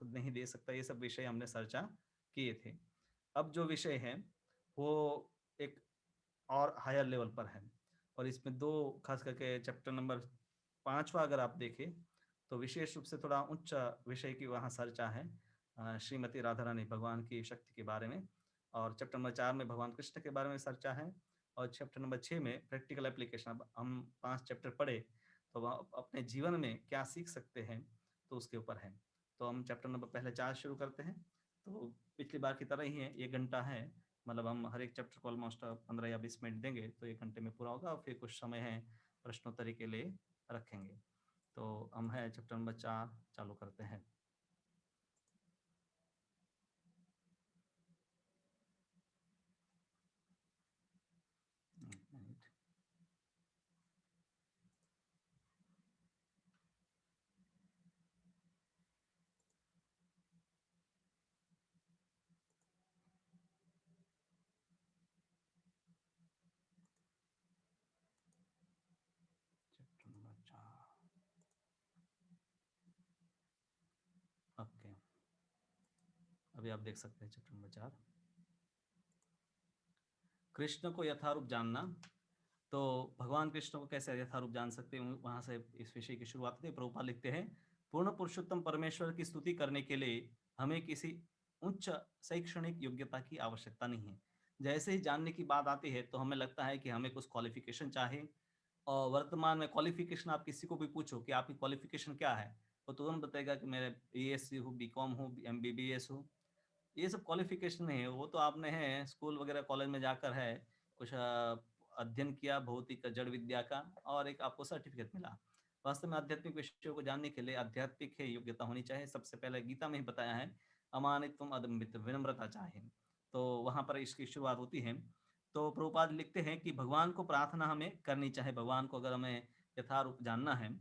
खुद नहीं दे सकता, ये सब विषय हमने चर्चा किए थे। अब जो विषय है वो एक और हायर लेवल पर है, और इसमें दो, खास करके चैप्टर नंबर 5वां अगर आप देखें तो विशेष रूप से थोड़ा उच्च विषय की वहाँ चर्चा है, श्रीमती राधा रानी भगवान की शक्ति के बारे में। और चैप्टर नंबर 4 में भगवान कृष्ण के बारे में चर्चा है, और चैप्टर नंबर 6 में प्रैक्टिकल एप्लीकेशन। अब हम 5 चैप्टर पढ़े तो वह अपने जीवन में क्या सीख सकते हैं, तो उसके ऊपर है। तो हम चैप्टर नंबर पहले 4 शुरू करते हैं। तो पिछली बार की तरह ही है, 1 घंटा है, मतलब हम हर एक चैप्टर को ऑलमोस्ट 15 या 20 मिनट देंगे तो 1 घंटे में पूरा होगा, और फिर कुछ समय है प्रश्नोत्तरी के लिए रखेंगे। तो हम है चैप्टर नंबर 4 चालू करते हैं। Chapter number 4, okay. अभी आप देख सकते हैं चैप्टर नंबर 4, कृष्ण को यथारूप जानना। तो भगवान कृष्ण को कैसे यथारूप जान सकते हैं, वहां से इस विषय की शुरुआत होती है। प्रभुपाद लिखते हैं, पूर्ण पुरुषोत्तम परमेश्वर की स्तुति करने के लिए हमें किसी उच्च शैक्षणिक योग्यता की आवश्यकता नहीं है। जैसे ही जानने की बात आती है तो हमें लगता है कि हमें कुछ क्वालिफिकेशन चाहिए, और वर्तमान में क्वालिफिकेशन आप किसी को भी पूछो कि आपकी क्वालिफिकेशन क्या है, वो तुरंत बताएगा कि मेरे BSc हूँ, BCom हूँ, MBBS हूँ। ये सब क्वालिफिकेशन नहीं है, वो तो आपने है स्कूल वगैरह कॉलेज में जाकर है कुछ अध्ययन किया भौतिक जड़ विद्या का, और एक आपको सर्टिफिकेट मिला। वास्तव में आध्यात्मिक विषयों को जानने के लिए आध्यात्मिक योग्यता होनी चाहिए। सबसे पहले गीता में ही बताया है, अमानित्वम अदम्भित, विनम्रता चाहिए। तो वहां पर इसकी शुरुआत होती है। तो प्रभुपाद लिखते हैं कि भगवान को प्रार्थना हमें करनी चाहिए। भगवान को अगर हमें यथारूप जानना है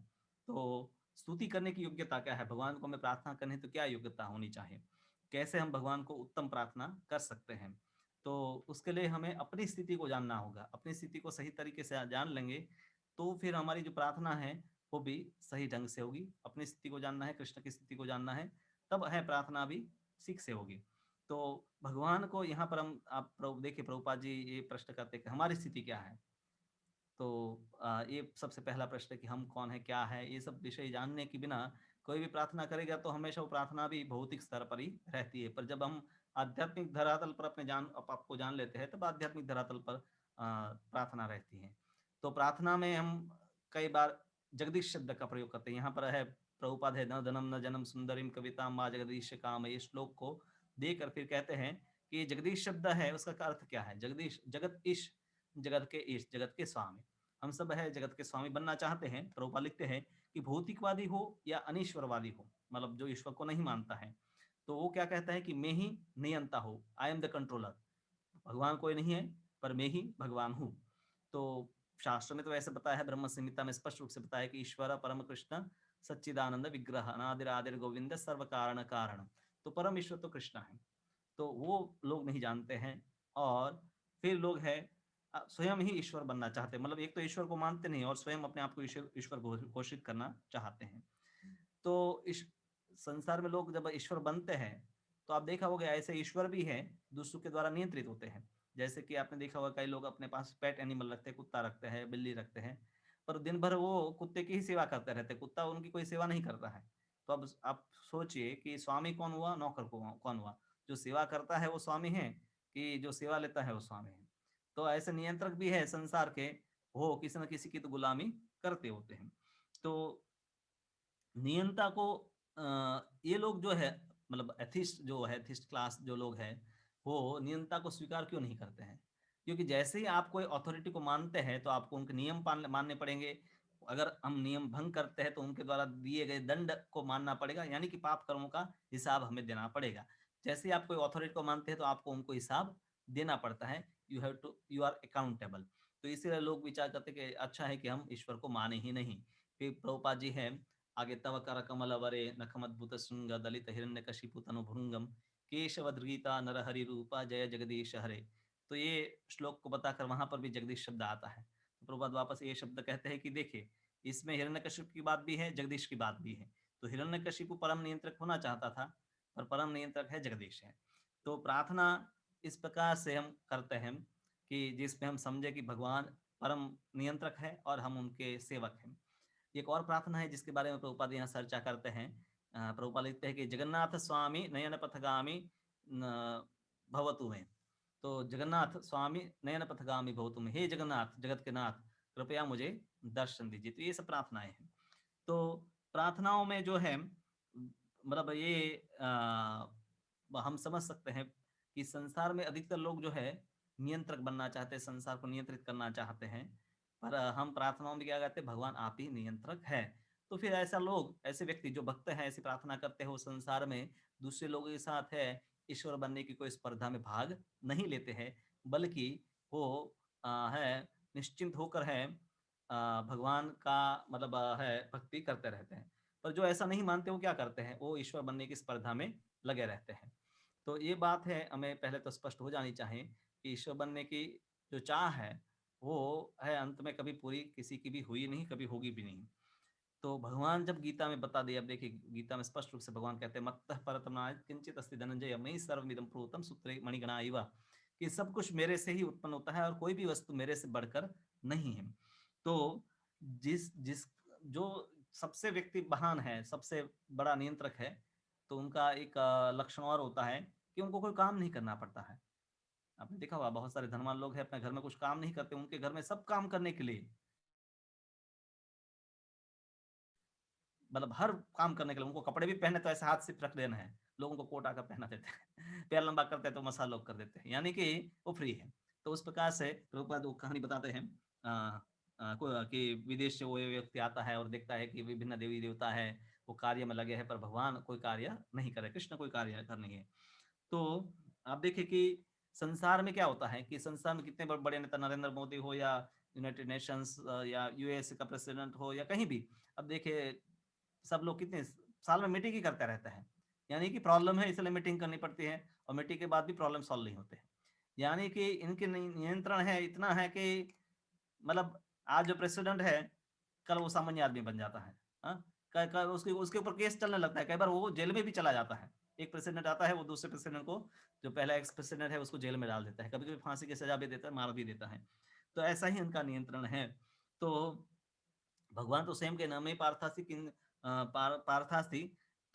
तो स्तुति करने की योग्यता क्या है, भगवान को हमें प्रार्थना करनी है तो क्या योग्यता होनी चाहिए, कैसे हम भगवान को उत्तम प्रार्थना कर सकते हैं। तो उसके लिए हमें अपनी स्थिति को जानना होगा। अपनी स्थिति को सही तरीके से जान लेंगे तो फिर हमारी जो प्रार्थना है वो भी सही ढंग से होगी। अपनी स्थिति को जानना है, कृष्ण की स्थिति को जानना है, तब है प्रार्थना भी ठीक से होगी। तो भगवान को यहाँ पर हम, आप देखिए प्रभुपाद जी ये प्रश्न करते हैं कि हमारी स्थिति क्या है। तो ये सबसे पहला प्रश्न है कि हम कौन है, क्या है। ये सब विषय जानने के बिना कोई भी प्रार्थना करेगा तो हमेशा वो प्रार्थना भी भौतिक स्तर पर ही रहती है। पर जब हम आध्यात्मिक धरातल पर अपने आपको जान लेते हैं तब आध्यात्मिक धरातल पर प्रार्थना रहती है। तो प्रार्थना में हम कई बार जगदीश शब्द का प्रयोग करते हैं। यहाँ पर है प्रभुपाद है, न धनम न जनम सुंदरिम कविता माँ जगदीश काम, ये श्लोक को देकर फिर कहते हैं कि जगदीश शब्द है उसका अर्थ क्या है। जगदीश, जगत ईश, जगत के ईश, जगत के स्वामी। हम सब है जगत के स्वामी बनना चाहते हैं। प्रभुपाद लिखते हैं कि भौतिकवादी हो या अनीश्वरवादी हो, मतलब जो ईश्वर को नहीं मानता है, तो वो क्या कहता है कि मैं ही नियंता हूँ, आई एम द कंट्रोलर। भगवान कोई नहीं है पर मैं ही भगवान हूँ। तो शास्त्र में तो ऐसे बताया है, ब्रह्म संहिता में स्पष्ट रूप से बताया कि ईश्वर परम कृष्ण सच्चिदानंद विग्रह अनादिर आदिर गोविंद सर्व कारण कारण। तो परम ईश्वर तो कृष्ण है, तो वो लोग नहीं जानते हैं। और फिर लोग है स्वयं ही ईश्वर बनना चाहते हैं, मतलब एक तो ईश्वर को मानते नहीं और स्वयं अपने आप को ईश्वर ईश्वर घोषित करना चाहते हैं। तो इस संसार में लोग जब ईश्वर बनते हैं तो आप देखा होगा ऐसे ईश्वर भी हैं दूसरों के द्वारा नियंत्रित होते हैं। जैसे कि आपने देखा होगा कई लोग अपने पास पेट एनिमल रखते हैं, कुत्ता रखते हैं, बिल्ली रखते हैं, पर दिन भर वो कुत्ते की ही सेवा करते रहते हैं, कुत्ता उनकी कोई सेवा नहीं करता है। तो अब आप सोचिए कि स्वामी कौन हुआ, नौकर कौन हुआ। जो सेवा करता है वो स्वामी है, कि जो सेवा लेता है वो स्वामी है। तो ऐसे नियंत्रक भी है संसार के, वो किसी न किसी की तो गुलामी करते होते हैं। तो नियंता को ये लोग जो है, मतलब एथिस्ट जो है, एथिस्ट क्लास जो लोग हैं, वो नियंता को स्वीकार क्यों नहीं करते हैं। क्योंकि जैसे ही आप कोई अथॉरिटी को मानते हैं तो आपको उनके नियम मानने पड़ेंगे। अगर हम नियम भंग करते हैं तो उनके द्वारा दिए गए दंड को मानना पड़ेगा, यानी कि पाप कर्मों का हिसाब हमें देना पड़ेगा। जैसे ही आप कोई अथॉरिटी को मानते हैं तो आपको उनको हिसाब देना पड़ता है। You have to, you are accountable. तो इसीलिए लोग विचार करते हैं कि अच्छा है कि हम ईश्वर को माने ही नहीं। फिर प्रभुपाद जी है आगे, तव कर कमल वरे नखमद्भुत श्रृंग दलित हिरण्य कशिपु तनु भृंगम केशवधृता नरहरि रूपा जय जगदीश हरे। तो ये श्लोक को बताकर वहां पर भी जगदीश शब्द आता है। तो प्रभुपाद वापस ये शब्द कहते हैं कि देखिए इसमें हिरण्यकशिपु की बात भी है, जगदीश की बात भी है। तो हिरण्यकशिपु परम नियंत्रक होना चाहता था, पर परम नियंत्रक है जगदीश है। तो प्रार्थना इस प्रकार से हम करते हैं कि जिसमें हम समझे कि भगवान परम नियंत्रक है और हम उनके सेवक हैं। एक और प्रार्थना है जिसके बारे में प्रभुपाद यहाँ चर्चा करते हैं। प्रभुपाद लिखते हैं कि जगन्नाथ स्वामी नयन पथगामी भवतु में। तो जगन्नाथ स्वामी नयन पथगामी भवतु में, हे जगन्नाथ जगत के नाथ कृपया मुझे दर्शन दीजिए। तो ये सब प्रार्थनाएं हैं। तो प्रार्थनाओं में जो है मतलब ये हम समझ सकते हैं कि संसार में अधिकतर लोग जो है नियंत्रक बनना चाहते हैं, संसार को नियंत्रित करना चाहते हैं। पर हम प्रार्थनाओं में क्या कहते हैं, भगवान आप ही नियंत्रक है। तो फिर ऐसा लोग, ऐसे व्यक्ति जो भक्त हैं, ऐसी प्रार्थना करते हैं, वो संसार में दूसरे लोगों के साथ है ईश्वर बनने की कोई स्पर्धा में भाग नहीं लेते हैं, बल्कि वो है निश्चिंत होकर है भगवान का मतलब है भक्ति करते रहते हैं। पर जो ऐसा नहीं मानते वो क्या करते हैं, वो ईश्वर बनने की स्पर्धा में लगे रहते हैं। तो ये बात है, हमें पहले तो स्पष्ट हो जानी चाहिए कि ईश्वर बनने की जो चाह है वो है अंत में कभी पूरी किसी की भी हुई नहीं, कभी होगी भी नहीं। तो भगवान जब गीता में बता दिया, अब देखिए गीता में स्पष्ट रूप से भगवान कहते हैं मत्तः परतम किंचित अस्ति धनंजय मयि सर्वमिदं प्रोतम सूत्रे मणिगणा इव, कि सब कुछ मेरे से ही उत्पन्न होता है और कोई भी वस्तु मेरे से बढ़कर नहीं है। तो जिस जिस जो सबसे व्यक्ति महान है, सबसे बड़ा नियंत्रक है, तो उनका एक लक्षण और होता है कि उनको कोई काम नहीं करना पड़ता है। आपने देखा होगा बहुत सारे धनवान लोग हैं अपने घर में कुछ काम नहीं करते, उनके घर में सब काम करने के लिए मतलब हर काम करने के लिए उनको कपड़े भी पहने तो ऐसे हाथ से रख देना है, लोगों को कोट आकर पहना देते हैं पैर लंबा करते हैं तो मसाला लोग कर देते हैं, यानी कि वो फ्री है। तो उस प्रकार से प्रभुपाद वो कहानी बताते हैं कि विदेश से वो व्यक्ति आता है और देखता है कि विभिन्न देवी देवता है वो कार्य में लगे हैं, पर भगवान कोई कार्य नहीं करे, कृष्ण कोई कार्य कर नहीं है। तो आप देखिए कि संसार में क्या होता है कि संसार में कितने बड़े नेता, नरेंद्र मोदी हो या यूनाइटेड नेशंस या यूएस का प्रेसिडेंट हो या कहीं भी, अब देखिए सब लोग कितने साल में मीटिंग ही करते रहते हैं, यानी कि प्रॉब्लम है इसलिए मीटिंग करनी पड़ती है, और मीटिंग के बाद भी प्रॉब्लम सॉल्व नहीं होते हैं। यानी कि इनके नियंत्रण है इतना है कि मतलब आज जो प्रेसिडेंट है कल वो सामान्य आदमी बन जाता है। हाँ, उसके उसके ऊपर केस चलने लगता है, कई बार वो जेल में भी चला जाता है। एक प्रेसिडेंट आता है वो दूसरे प्रेसिडेंट को, जो पहला एक्स प्रेसिडेंट है उसको जेल में डाल देता है, कभी कभी फांसी की सजा भी देता है, मार भी देता है। तो ऐसा ही उनका नियंत्रण है। तो भगवान तो स्वयं के न में पार्थासी पार्थासी,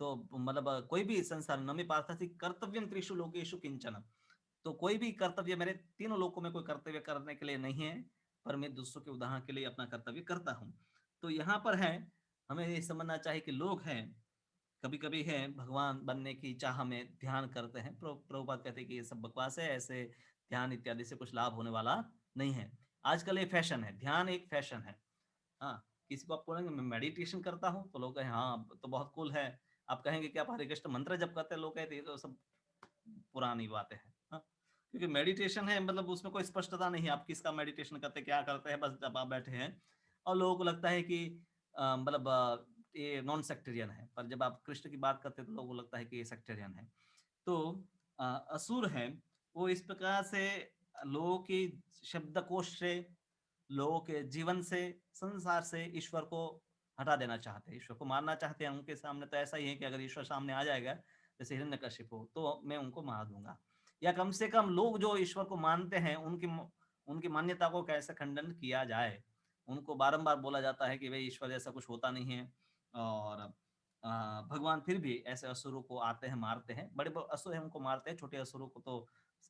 तो मतलब कोई भी संसार न में पार्थासी कर्तव्यम त्रिषु लोकेषु किंचन, तो कोई भी कर्तव्य मेरे तीनों लोकों में कोई कर्तव्य करने के लिए नहीं है, पर मैं दूसरों के उदाहरण के लिए अपना कर्तव्य करता हूँ। तो यहाँ पर है हमें ये समझना चाहिए कि लोग हैं कभी कभी है भगवान बनने की चाह में ध्यान करते हैं, प्रभुपाद कहते हैं कि ये सब बकवास है, ऐसे ध्यान इत्यादि से कुछ लाभ होने वाला नहीं है। आजकल ये फैशन है, ध्यान एक फैशन है। हाँ, किसी को आप बोलेंगे मैं मेडिटेशन करता हूँ तो लोग कहें हाँ तो बहुत कूल है। आप कहेंगे कि आप हरे कृष्ण मंत्र जप करते हैं, लोग कहते हैं ये तो सब पुरानी बातें हैं। हाँ, क्योंकि मेडिटेशन है मतलब उसमें कोई स्पष्टता नहीं है, आप किसका मेडिटेशन करते हैं क्या करते हैं, बस जब आप बैठे हैं और लोगों को लगता है कि मतलब ये नॉन सेक्टेरियन है, पर जब आप कृष्ण की बात करते हैं तो लोगों को लगता है कि ये सेक्टेरियन है। तो असुर है वो इस प्रकार से लोगों की शब्दकोश से, लोगों के जीवन से, संसार से ईश्वर को हटा देना चाहते हैं, ईश्वर को मारना चाहते हैं। उनके सामने तो ऐसा ही है कि अगर ईश्वर सामने आ जाएगा जैसे हिरण्यकशिप हो तो मैं उनको मार दूंगा, या कम से कम लोग जो ईश्वर को मानते हैं उनकी उनकी मान्यता को कैसे खंडन किया जाए। उनको बारंबार बोला जाता है कि भाई ईश्वर जैसा कुछ होता नहीं है, और भगवान फिर भी ऐसे असुरों को आते हैं मारते हैं, बड़े बड़े असुर हैं उनको मारते हैं, छोटे असुरों को तो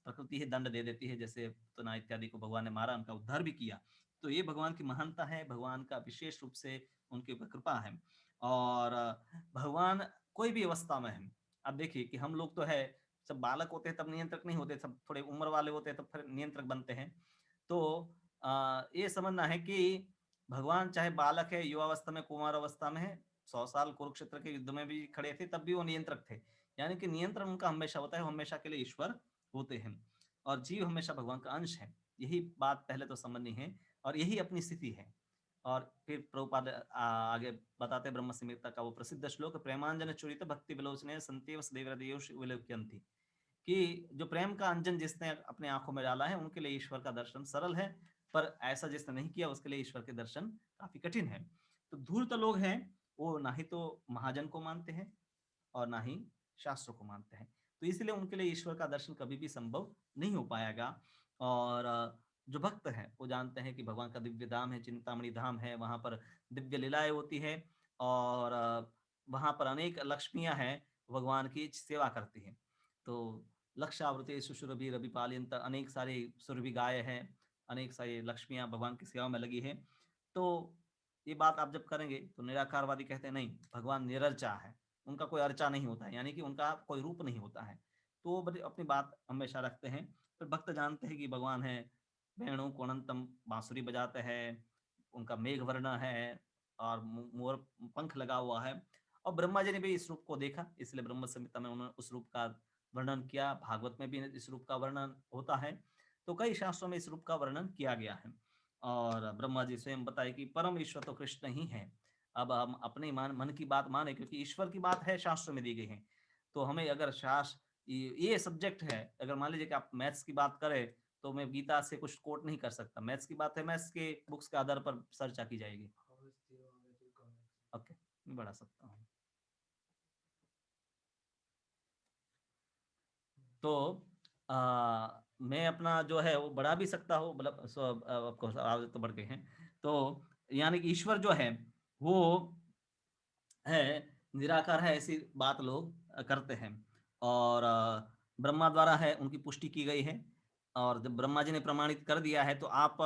प्रकृति ही दंड दे देती है, जैसे तना इत्यादि को भगवान ने मारा, उनका उद्धार भी किया। तो ये भगवान की महानता है, भगवान का विशेष रूप से उनके ऊपर कृपा है। और भगवान कोई भी अवस्था में है, अब देखिए कि हम लोग तो है सब बालक होते हैं तब नियंत्रक नहीं होते, सब थोड़े उम्र वाले होते हैं तब फिर नियंत्रक बनते हैं। तो ये समझना है कि भगवान चाहे बालक है, युवावस्था में, कुमार अवस्था में है, 100 साल कुरुक्षेत्र के युद्ध में भी खड़े थे तब भी वो नियंत्रक थे। यानी कि नियंत्रण उनका हमेशा होता है, हमेशा के लिए ईश्वर होते हैं, और जीव हमेशा भगवान का अंश है। यही बात पहले तो समझनी है, और यही अपनी स्थिति है। और फिर प्रभुपाद आगे बताते ब्रह्म संहिता का वो प्रसिद्ध श्लोक, प्रेमांजन चुरित भक्ति विलोचने संत्यव सदैव विलोक्यंती, कि जो प्रेम का अंजन जिसने अपने आंखों में डाला है उनके लिए ईश्वर का दर्शन सरल है, पर ऐसा जिसने नहीं किया उसके लिए ईश्वर के दर्शन काफी कठिन है। तो धूर्त लोग हैं वो ना ही तो महाजन को मानते हैं और ना ही शास्त्रों को मानते हैं। तो इसलिए उनके लिए ईश्वर का दर्शन कभी भी संभव नहीं हो पाएगा। और जो भक्त हैं वो जानते हैं कि भगवान का दिव्य धाम है, चिंतामणि धाम है, वहाँ पर दिव्य लीलाएँ होती है और वहाँ पर अनेक लक्ष्मियाँ हैं, भगवान की सेवा करती हैं। तो लक्षावृते सुरभि पालयन्त, अनेक सारे सुरभि गाय हैं, अनेक सारी लक्ष्मियाँ भगवान की सेवा में लगी हैं। तो ये बात आप जब करेंगे तो निराकारवादी कहते हैं नहीं, भगवान निरर्चा है, उनका कोई अर्चा नहीं होता है, यानी कि उनका कोई रूप नहीं होता है। तो वो बड़ी अपनी बात हमेशा रखते हैं। फिर भक्त जानते हैं कि भगवान है, वेणु कोणंतम बांसुरी बजाते हैं, उनका मेघ वर्ण है और मोर पंख लगा हुआ है। और ब्रह्मा जी ने भी इस रूप को देखा, इसलिए ब्रह्म संहिता में उन्होंने उस रूप का वर्णन किया। भागवत में भी इस रूप का वर्णन होता है। तो कई शास्त्रों में इस रूप का वर्णन किया गया है। और ब्रह्मा जी स्वयं बताए कि परम ईश्वर तो कृष्ण ही है। अब हम अपने मन की बात माने, क्योंकि ईश्वर की बात है शास्त्र में दी गई है। तो हमें अगर शास्त्र ये सब्जेक्ट है, अगर मान लीजिए कि आप मैथ्स की बात करें तो मैं गीता से कुछ कोट नहीं कर सकता। मैथ्स की बात है, मैथ्स के बुक्स के आधार पर चर्चा की जाएगी। ओके, मैं बढ़ा सकता हूँ। तो मैं अपना जो है वो बढ़ा भी सकता हूँ, मतलब ऑफकोर्स आगे तो बढ़ गए हैं। तो यानी कि ईश्वर जो है वो है, निराकार है, ऐसी बात लोग करते हैं। और ब्रह्मा द्वारा है उनकी पुष्टि की गई है। और जब ब्रह्मा जी ने प्रमाणित कर दिया है तो आप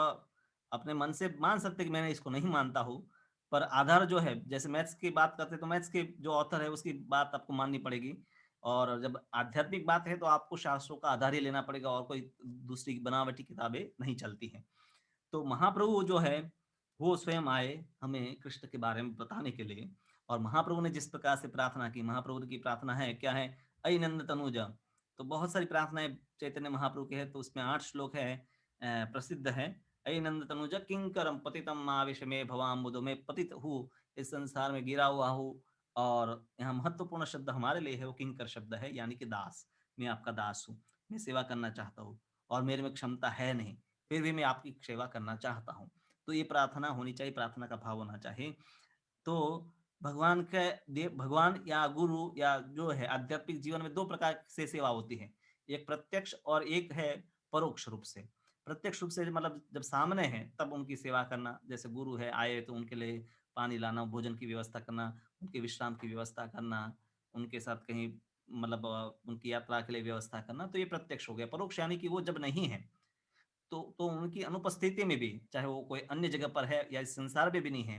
अपने मन से मान सकते कि मैंने इसको नहीं मानता हूँ, पर आधार जो है, जैसे मैथ्स की बात करते हैं तो मैथ्स के जो ऑथर है उसकी बात आपको माननी पड़ेगी। और जब आध्यात्मिक बात है तो आपको शास्त्रों का आधार ही लेना पड़ेगा, और कोई दूसरी बनावटी किताबें नहीं चलती हैं। तो महाप्रभु जो है वो स्वयं आए हमें कृष्ण के बारे में बताने के लिए। और महाप्रभु ने जिस प्रकार से प्रार्थना की, महाप्रभु की प्रार्थना है क्या है, अई नंद तनुजा। तो बहुत सारी प्रार्थनाएं चैतन्य महाप्रभु के है, तो उसमें 8 श्लोक है, प्रसिद्ध है। अई नंद तनुजा किंकरम पतितम आविश में भवाम मुदो, में पतित हूँ, इस संसार में गिरा हुआ हूँ। और यहाँ महत्वपूर्ण शब्द हमारे लिए है वो किंकर शब्द है, यानी कि दास। मैं आपका दास हूँ, मैं सेवा करना चाहता हूँ, और मेरे में क्षमता है नहीं, फिर भी मैं आपकी सेवा करना चाहता हूँ। तो ये प्रार्थना होनी चाहिए, प्रार्थना का भाव होना चाहिए। तो भगवान के भगवान या गुरु या जो है आध्यात्मिक जीवन में 2 प्रकार से सेवा होती है। एक प्रत्यक्ष और एक है परोक्ष रूप से। प्रत्यक्ष रूप से मतलब जब सामने हैं तब उनकी सेवा करना, जैसे गुरु है आए तो उनके लिए पानी लाना, भोजन की व्यवस्था करना, उनके विश्राम की व्यवस्था करना, उनके साथ कहीं मतलब उनकी यात्रा के लिए व्यवस्था करना, तो ये प्रत्यक्ष हो गया। परोक्ष यानी कि वो जब नहीं है तो उनकी अनुपस्थिति में भी, चाहे वो कोई अन्य जगह पर है या इस संसार में भी नहीं है,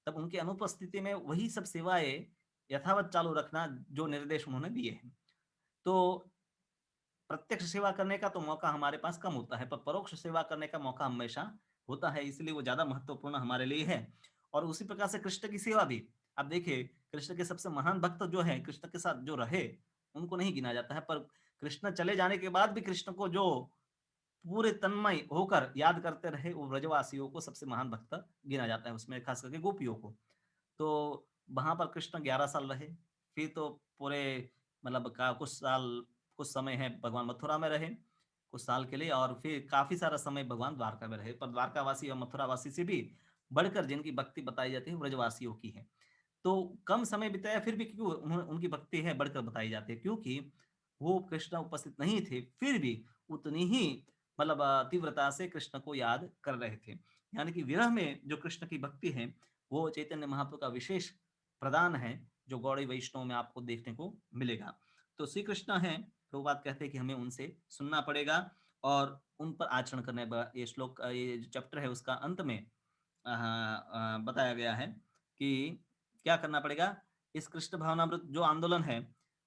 तब उनकी अनुपस्थिति में वही सब सेवाएं यथावत चालू रखना जो निर्देश उन्होंने दिए हैं। तो प्रत्यक्ष सेवा करने का तो मौका हमारे पास कम होता है, पर परोक्ष सेवा करने का मौका हमेशा होता है, इसलिए वो ज्यादा महत्वपूर्ण हमारे लिए है। और उसी प्रकार से कृष्ण की सेवा भी, आप देखिए कृष्ण के सबसे महान भक्त जो है, कृष्ण के साथ जो रहे, उनको नहीं गिना जाता है, पर कृष्ण चले जाने के बाद भी कृष्ण को जो पूरे तन्मय होकर याद करते रहे, वो ब्रजवासियों को सबसे महान भक्त गिना जाता है, उसमें खास करके गोपियों को। तो वहां पर कृष्ण 11 साल रहे। फिर तो पूरे मतलब का कुछ समय है भगवान मथुरा में रहे कुछ साल के लिए, और फिर काफी सारा समय भगवान द्वारका में रहे। पर द्वारकावासी और मथुरावासी से भी बढ़कर जिनकी भक्ति बताई जाती है ब्रजवासियों की है। तो कम समय बिताया फिर भी क्यों उनकी भक्ति है बढ़कर बताई जाती है, क्योंकि वो कृष्ण उपस्थित नहीं थे, फिर भी उतनी ही मतलब तीव्रता से कृष्ण को याद कर रहे थे। यानी कि विरह में जो कृष्ण की भक्ति है वो चैतन्य महाप्रभु का विशेष प्रदान है, जो गौड़ी वैष्णव में आपको देखने को मिलेगा। तो श्री कृष्ण है, तो बात कहते हैं कि हमें उनसे सुनना पड़ेगा और उन पर आचरण करने। ये श्लोक, ये जो चैप्टर है उसका अंत में बताया गया है कि क्या करना पड़ेगा। इस कृष्ण भावनामृत जो आंदोलन है,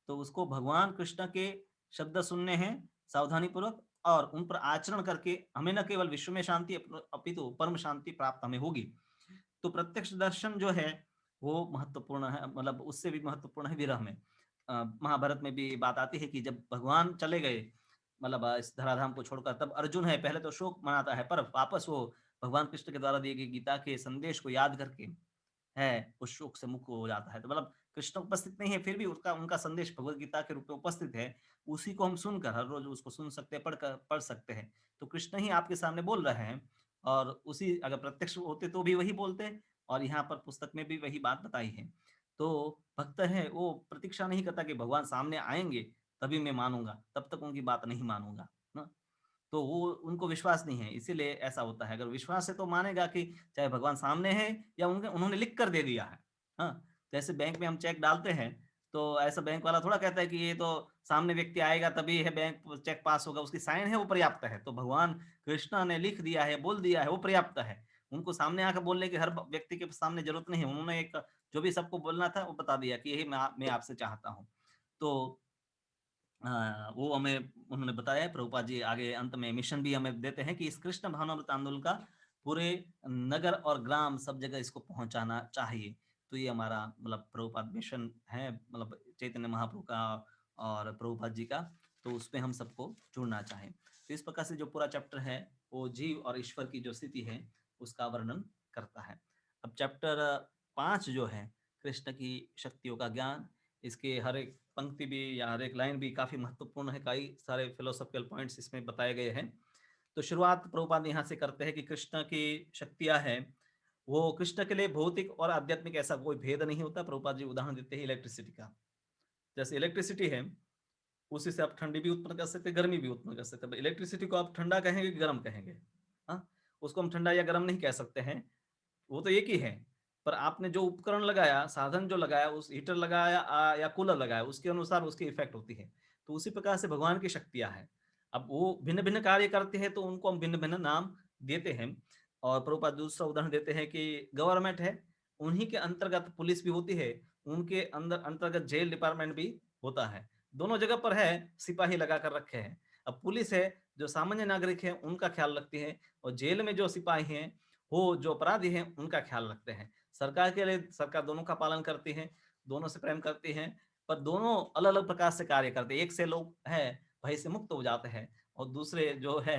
तो उसको भगवान कृष्ण के शब्द सुनने हैं सावधानी पूर्वक, और उन पर आचरण करके हमें न केवल विश्व में शांति अपितु परम शांति प्राप्त हमें होगी। तो प्रत्यक्ष दर्शन जो है वो महत्वपूर्ण है, मतलब उससे भी महत्वपूर्ण है विरह में। महाभारत में भी बात आती है कि जब भगवान चले गए, मतलब इस धराधाम को छोड़कर, तब अर्जुन है पहले तो शोक मनाता है, पर वापस वो भगवान कृष्ण के द्वारा दिए गए गीता के संदेश को याद करके है उस शोक से मुक्त हो जाता है। तो मतलब कृष्ण उपस्थित नहीं है, फिर भी उसका उनका संदेश भगवत गीता के रूप में उपस्थित है। उसी को हम सुनकर हर रोज उसको सुन सकते हैं, पढ़ सकते हैं। तो कृष्ण ही आपके सामने बोल रहे हैं, और उसी अगर प्रत्यक्ष होते तो भी वही बोलते, और यहाँ पर पुस्तक में भी वही बात बताई है। तो भक्त है वो प्रतीक्षा नहीं करता कि भगवान सामने आएँगे तभी मैं मानूँगा, तब तक उनकी बात नहीं मानूँगा, ना? तो वो उनको विश्वास नहीं है, इसीलिए ऐसा होता है। अगर विश्वास है तो मानेगा कि चाहे भगवान सामने है या उनके उन्होंने लिख कर दे दिया है। हाँ, जैसे बैंक में हम चेक डालते हैं, तो ऐसा बैंक वाला थोड़ा कहता है कि ये तो सामने व्यक्ति आएगा तभी है बैंक चेक पास होगा, उसकी साइन है वो पर्याप्त है। तो भगवान कृष्ण ने लिख दिया है, बोल दिया है, वो पर्याप्त है। उनको सामने आकर बोलने की हर ब व्यक्ति के सामने ज़रूरत नहीं है। उन्होंने एक जो भी सबको बोलना था वो बता दिया कि यही मैं आपसे चाहता हूँ। तो वो हमें उन्होंने बताया है, प्रभुपाद जी आगे अंत में मिशन भी हमें देते हैं कि इस कृष्ण भावनामृत आंदोलन का पूरे नगर और ग्राम सब जगह इसको पहुंचाना चाहिए। तो ये हमारा मतलब प्रभुपाद मिशन है, मतलब चैतन्य महाप्रभु का और प्रभुपाद जी का, तो उसपे हम सबको जुड़ना चाहें। तो इस प्रकार से जो पूरा चैप्टर है वो जीव और ईश्वर की जो स्थिति है उसका वर्णन करता है। अब चैप्टर 5 जो है कृष्ण की शक्तियों का ज्ञान, इसके हर एक पंक्ति भी या हर एक लाइन भी काफ़ी महत्वपूर्ण है, कई सारे फिलोसॉफिकल पॉइंट्स इसमें बताए गए हैं। तो शुरुआत प्रभुपाद यहाँ से करते हैं कि कृष्ण की शक्तियाँ हैं, वो कृष्ण के लिए भौतिक और आध्यात्मिक ऐसा कोई भेद नहीं होता। प्रभुपाद जी उदाहरण देते हैं इलेक्ट्रिसिटी का। जैसे इलेक्ट्रिसिटी है, उसी से आप ठंडी भी उत्पन्न कर सकते हैं, गर्मी भी उत्पन्न कर सकते हैं। इलेक्ट्रिसिटी को आप ठंडा कहेंगे कि गर्म कहेंगे? हाँ, उसको हम ठंडा या गर्म नहीं कह सकते हैं, वो तो एक ही है। पर आपने जो उपकरण लगाया, साधन जो लगाया, उस हीटर लगाया या कूलर लगाया, उसके अनुसार उसकी इफ़ेक्ट होती है। तो उसी प्रकार से भगवान की शक्तियाँ हैं। अब वो भिन्न-भिन्न कार्य करते हैं, तो उनको हम भिन्न-भिन्न नाम देते हैं। और प्रभुपाद दूसरा उदाहरण देते हैं कि गवर्नमेंट है, उन्हीं के अंतर्गत पुलिस भी होती है, उनके अंदर अंतर्गत जेल डिपार्टमेंट भी होता है। दोनों जगह पर है, सिपाही लगा कर रखे हैं। अब पुलिस है, जो सामान्य नागरिक हैं, उनका ख्याल रखती है और जेल में जो सिपाही हैं, वो जो अपराधी हैं उनका ख्याल रखते हैं। सरकार के लिए सरकार दोनों का पालन करती है, दोनों से प्रेम करती है, पर दोनों अलग-अलग प्रकार से कार्य करते हैं। एक से लोग हैं भय से मुक्त हो जाते हैं और दूसरे जो है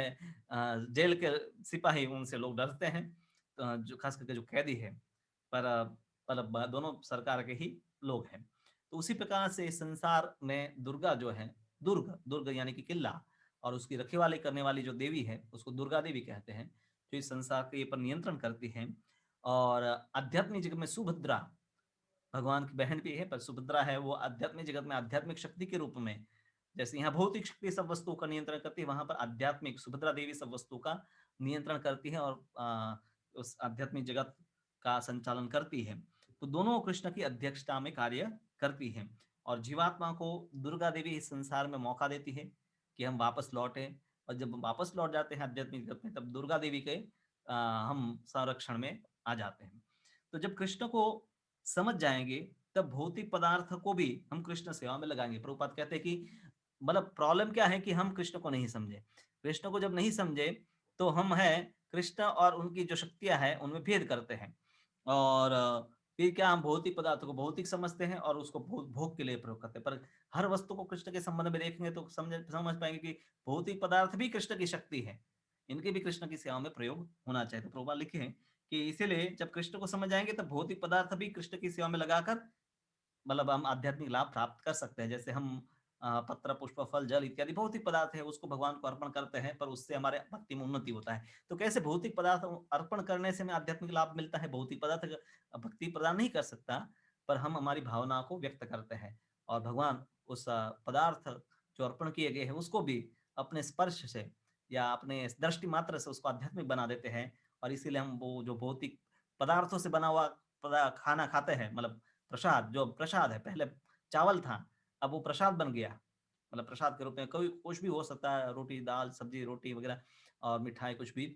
जेल के सिपाही उनसे लोग डरते हैं। जो खास करके जो कैदी है, पर दोनों सरकार के ही लोग हैं। तो उसी प्रकार से इस संसार में दुर्गा जो है, दुर्ग यानी कि किला, और उसकी रखवाली करने वाली जो देवी है उसको दुर्गा देवी कहते हैं। जो इस संसार के पर नियंत्रण करती हैं। और आध्यात्मिक जगत में सुभद्रा भगवान की बहन भी है, पर सुभद्रा है वो आध्यात्मिक जगत में आध्यात्मिक शक्ति के रूप में, जैसे यहाँ भौतिक शक्ति सब वस्तुओं का नियंत्रण करती है, वहां पर आध्यात्मिक सुभद्रा देवी सब वस्तु का नियंत्रण करती है और उस आध्यात्मिक जगत का संचालन करती है। तो दोनों कृष्ण की अध्यक्षता में कार्य करती है और जीवात्मा को दुर्गा देवी इस संसार में मौका देती है कि हम वापस लौटें। और जब हम वापस लौट जाते हैं आध्यात्मिक जगत में, तब दुर्गा देवी के हम संरक्षण में आ जाते हैं। तो जब कृष्ण को समझ जाएंगे, तब भौतिक पदार्थ को भी हम कृष्ण सेवा में लगाएंगे। प्रभुपाद कहते हैं कि मतलब प्रॉब्लम क्या है कि हम कृष्ण को नहीं समझे। कृष्ण को जब नहीं समझे तो हम है कृष्ण और उनकी जो शक्तियां हैं उनमें भेद करते हैं। और फिर क्या हम भौतिक पदार्थ को भौतिक समझते हैं और उसको भोग भोग के लिए प्रयोग करते हैं। पर हर वस्तु को कृष्ण के संबंध में देखेंगे तो समझ पाएंगे कि भौतिक पदार्थ भी कृष्ण की शक्ति है, इनके भी कृष्ण की सेवा में प्रयोग होना चाहिए। तो प्रभुपाद लिखे हैं कि इसीलिए जब कृष्ण को समझ आएंगे तब भौतिक पदार्थ भी कृष्ण की सेवा में लगाकर मतलब हम आध्यात्मिक लाभ प्राप्त कर सकते हैं। जैसे हम पत्र, पुष्प, फल, जल इत्यादि भौतिक पदार्थ है उसको भगवान को अर्पण करते हैं, पर उससे हमारे भक्ति में उन्नति होता है। तो कैसे भौतिक पदार्थ अर्पण करने से हमें आध्यात्मिक लाभ मिलता है, भौतिक पदार्थ भक्ति प्रदान नहीं कर सकता, पर हम हमारी भावना को व्यक्त करते हैं और भगवान उस पदार्थ जो अर्पण किए गए हैं उसको भी अपने स्पर्श से या अपने दृष्टि मात्र से उसको आध्यात्मिक बना देते हैं। और इसीलिए हम वो जो भौतिक पदार्थों से बना हुआ खाना खाते हैं, मतलब प्रसाद, जो प्रसाद है, पहले चावल था, अब वो प्रसाद बन गया। मतलब प्रसाद के रूप में कोई कुछ भी हो सकता है, रोटी, दाल, सब्जी, रोटी वगैरह और मिठाई कुछ भी।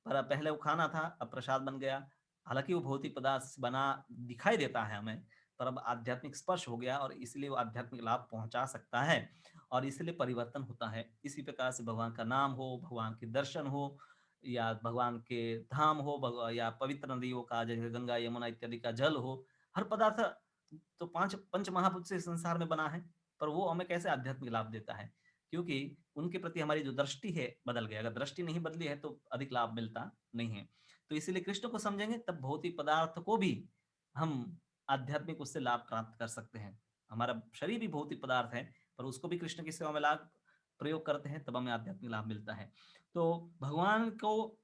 पर पहले वो खाना था, अब प्रसाद बन गया। हालाँकि वो भौतिक पदार्थ से बना दिखाई देता है हमें, पर अब आध्यात्मिक स्पर्श हो गया और इसलिए वो आध्यात्मिक लाभ पहुँचा सकता है और इसलिए परिवर्तन होता है। इसी प्रकार से भगवान का नाम हो, भगवान के दर्शन हो या भगवान के धाम हो, या पवित्र नदियों का जैसे गंगा, यमुना इत्यादि का जल हो, हर पदार्थ तो 5 पंच महाभूत से संसार में बना है, पर वो हमें कैसे आध्यात्मिक लाभ देता है? क्योंकि उनके प्रति हमारी जो दृष्टि है बदल गई। अगर दृष्टि नहीं बदली है तो अधिक लाभ मिलता नहीं है। तो इसीलिए कृष्ण को समझेंगे तब भौतिक पदार्थ को भी हम आध्यात्मिक उससे लाभ प्राप्त कर सकते हैं। हमारा शरीर भी भौतिक पदार्थ है, पर उसको भी कृष्ण की सेवा में लाभ प्रयोग करते हैं, तब हमें आध्यात्मिक लाभ मिलता है। तो भगवान को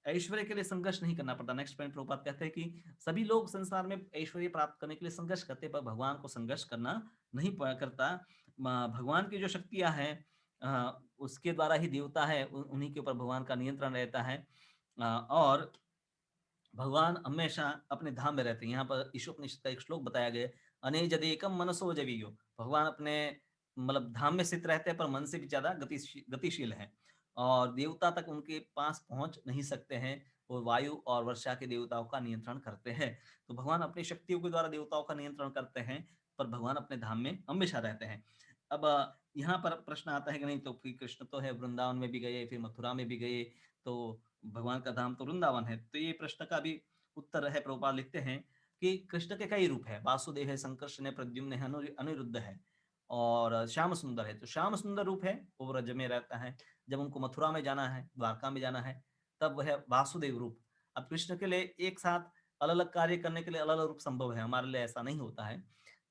ऐश्वर्य के लिए संघर्ष नहीं करना पड़ता। नेक्स्ट पॉइंट प्रभुपाद कहते हैं कि सभी लोग संसार में ऐश्वर्य प्राप्त करने के लिए संघर्ष करते हैं, पर भगवान को संघर्ष करना नहीं करता। भगवान की जो शक्तियां हैं उसके द्वारा ही देवता है, उन्हीं के ऊपर भगवान का नियंत्रण रहता है। और भगवान हमेशा अपने धाम में रहते हैं। यहाँ पर ईशोपनिषद का एक श्लोक बताया गया, अनेजदेकम मनसो जवीयो। भगवान अपने मतलब धाम में स्थित रहते हैं, पर मन से भी ज्यादा गतिशील है, और देवता तक उनके पास पहुंच नहीं सकते हैं। वो वायु और वर्षा के देवताओं का नियंत्रण करते हैं। तो भगवान अपनी शक्तियों के द्वारा देवताओं का नियंत्रण करते हैं, पर भगवान अपने धाम में हमेशा रहते हैं। अब यहाँ पर प्रश्न आता है कि नहीं, तो फिर कृष्ण तो है वृंदावन में भी गए, फिर मथुरा में भी गए, तो भगवान का धाम तो वृंदावन है। तो ये प्रश्न का भी उत्तर है, प्रभुपाद लिखते हैं कि कृष्ण के कई रूप है, वासुदेव है, संकर्षण है, प्रद्युम्न है, अनिरुद्ध है और श्याम सुंदर है। तो श्याम सुंदर रूप है, वो व्रज में रहता है। जब उनको मथुरा में जाना है, द्वारका में जाना है, तब वह वासुदेव रूप। अब कृष्ण के लिए एक साथ अलग अलग कार्य करने के लिए अलग अलग रूप संभव है, हमारे लिए ऐसा नहीं होता है।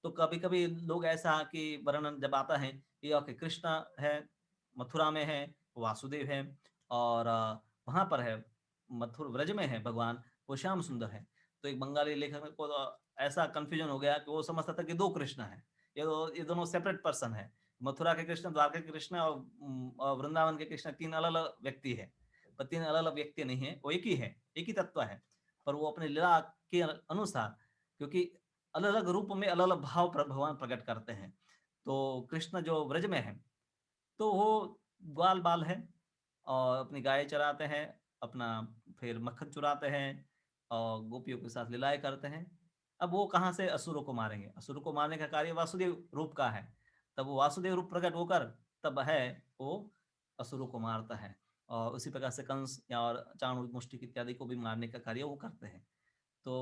तो कभी कभी लोग ऐसा कि वर्णन जब आता है कि ओके कृष्ण है, मथुरा में है, वासुदेव है, और वहां पर है मथुर व्रज में है भगवान, वो श्याम सुंदर है। तो एक बंगाली लेखक को तो ऐसा कंफ्यूजन हो गया कि वो समझता था कि दो कृष्ण है, ये दोनों सेपरेट पर्सन है। मथुरा के कृष्ण, द्वारका के कृष्ण और वृंदावन के कृष्ण तीन अलग अलग व्यक्ति है। पर तीन अलग अलग व्यक्ति नहीं है, वो एक ही है, एक ही तत्व है। पर वो अपने लीला के अनुसार, क्योंकि अलग अलग रूप में अलग अलग भाव भगवान प्रकट करते हैं। तो कृष्ण जो व्रज में है, तो वो ग्वाल बाल है और अपनी गाय चराते हैं, अपना फिर मक्खन चुराते हैं और गोपियों के साथ लीलाएं करते हैं। अब वो कहाँ से असुरों को मारेंगे? असुरों को मारने का कार्य वासुदेव रूप का है। तब वो वासुदेव रूप प्रकट होकर तब है वो असुरों को मारता है, और उसी प्रकार से कंस या और चाणूर मुष्टिक इत्यादि को भी मारने का कार्य वो करते हैं। तो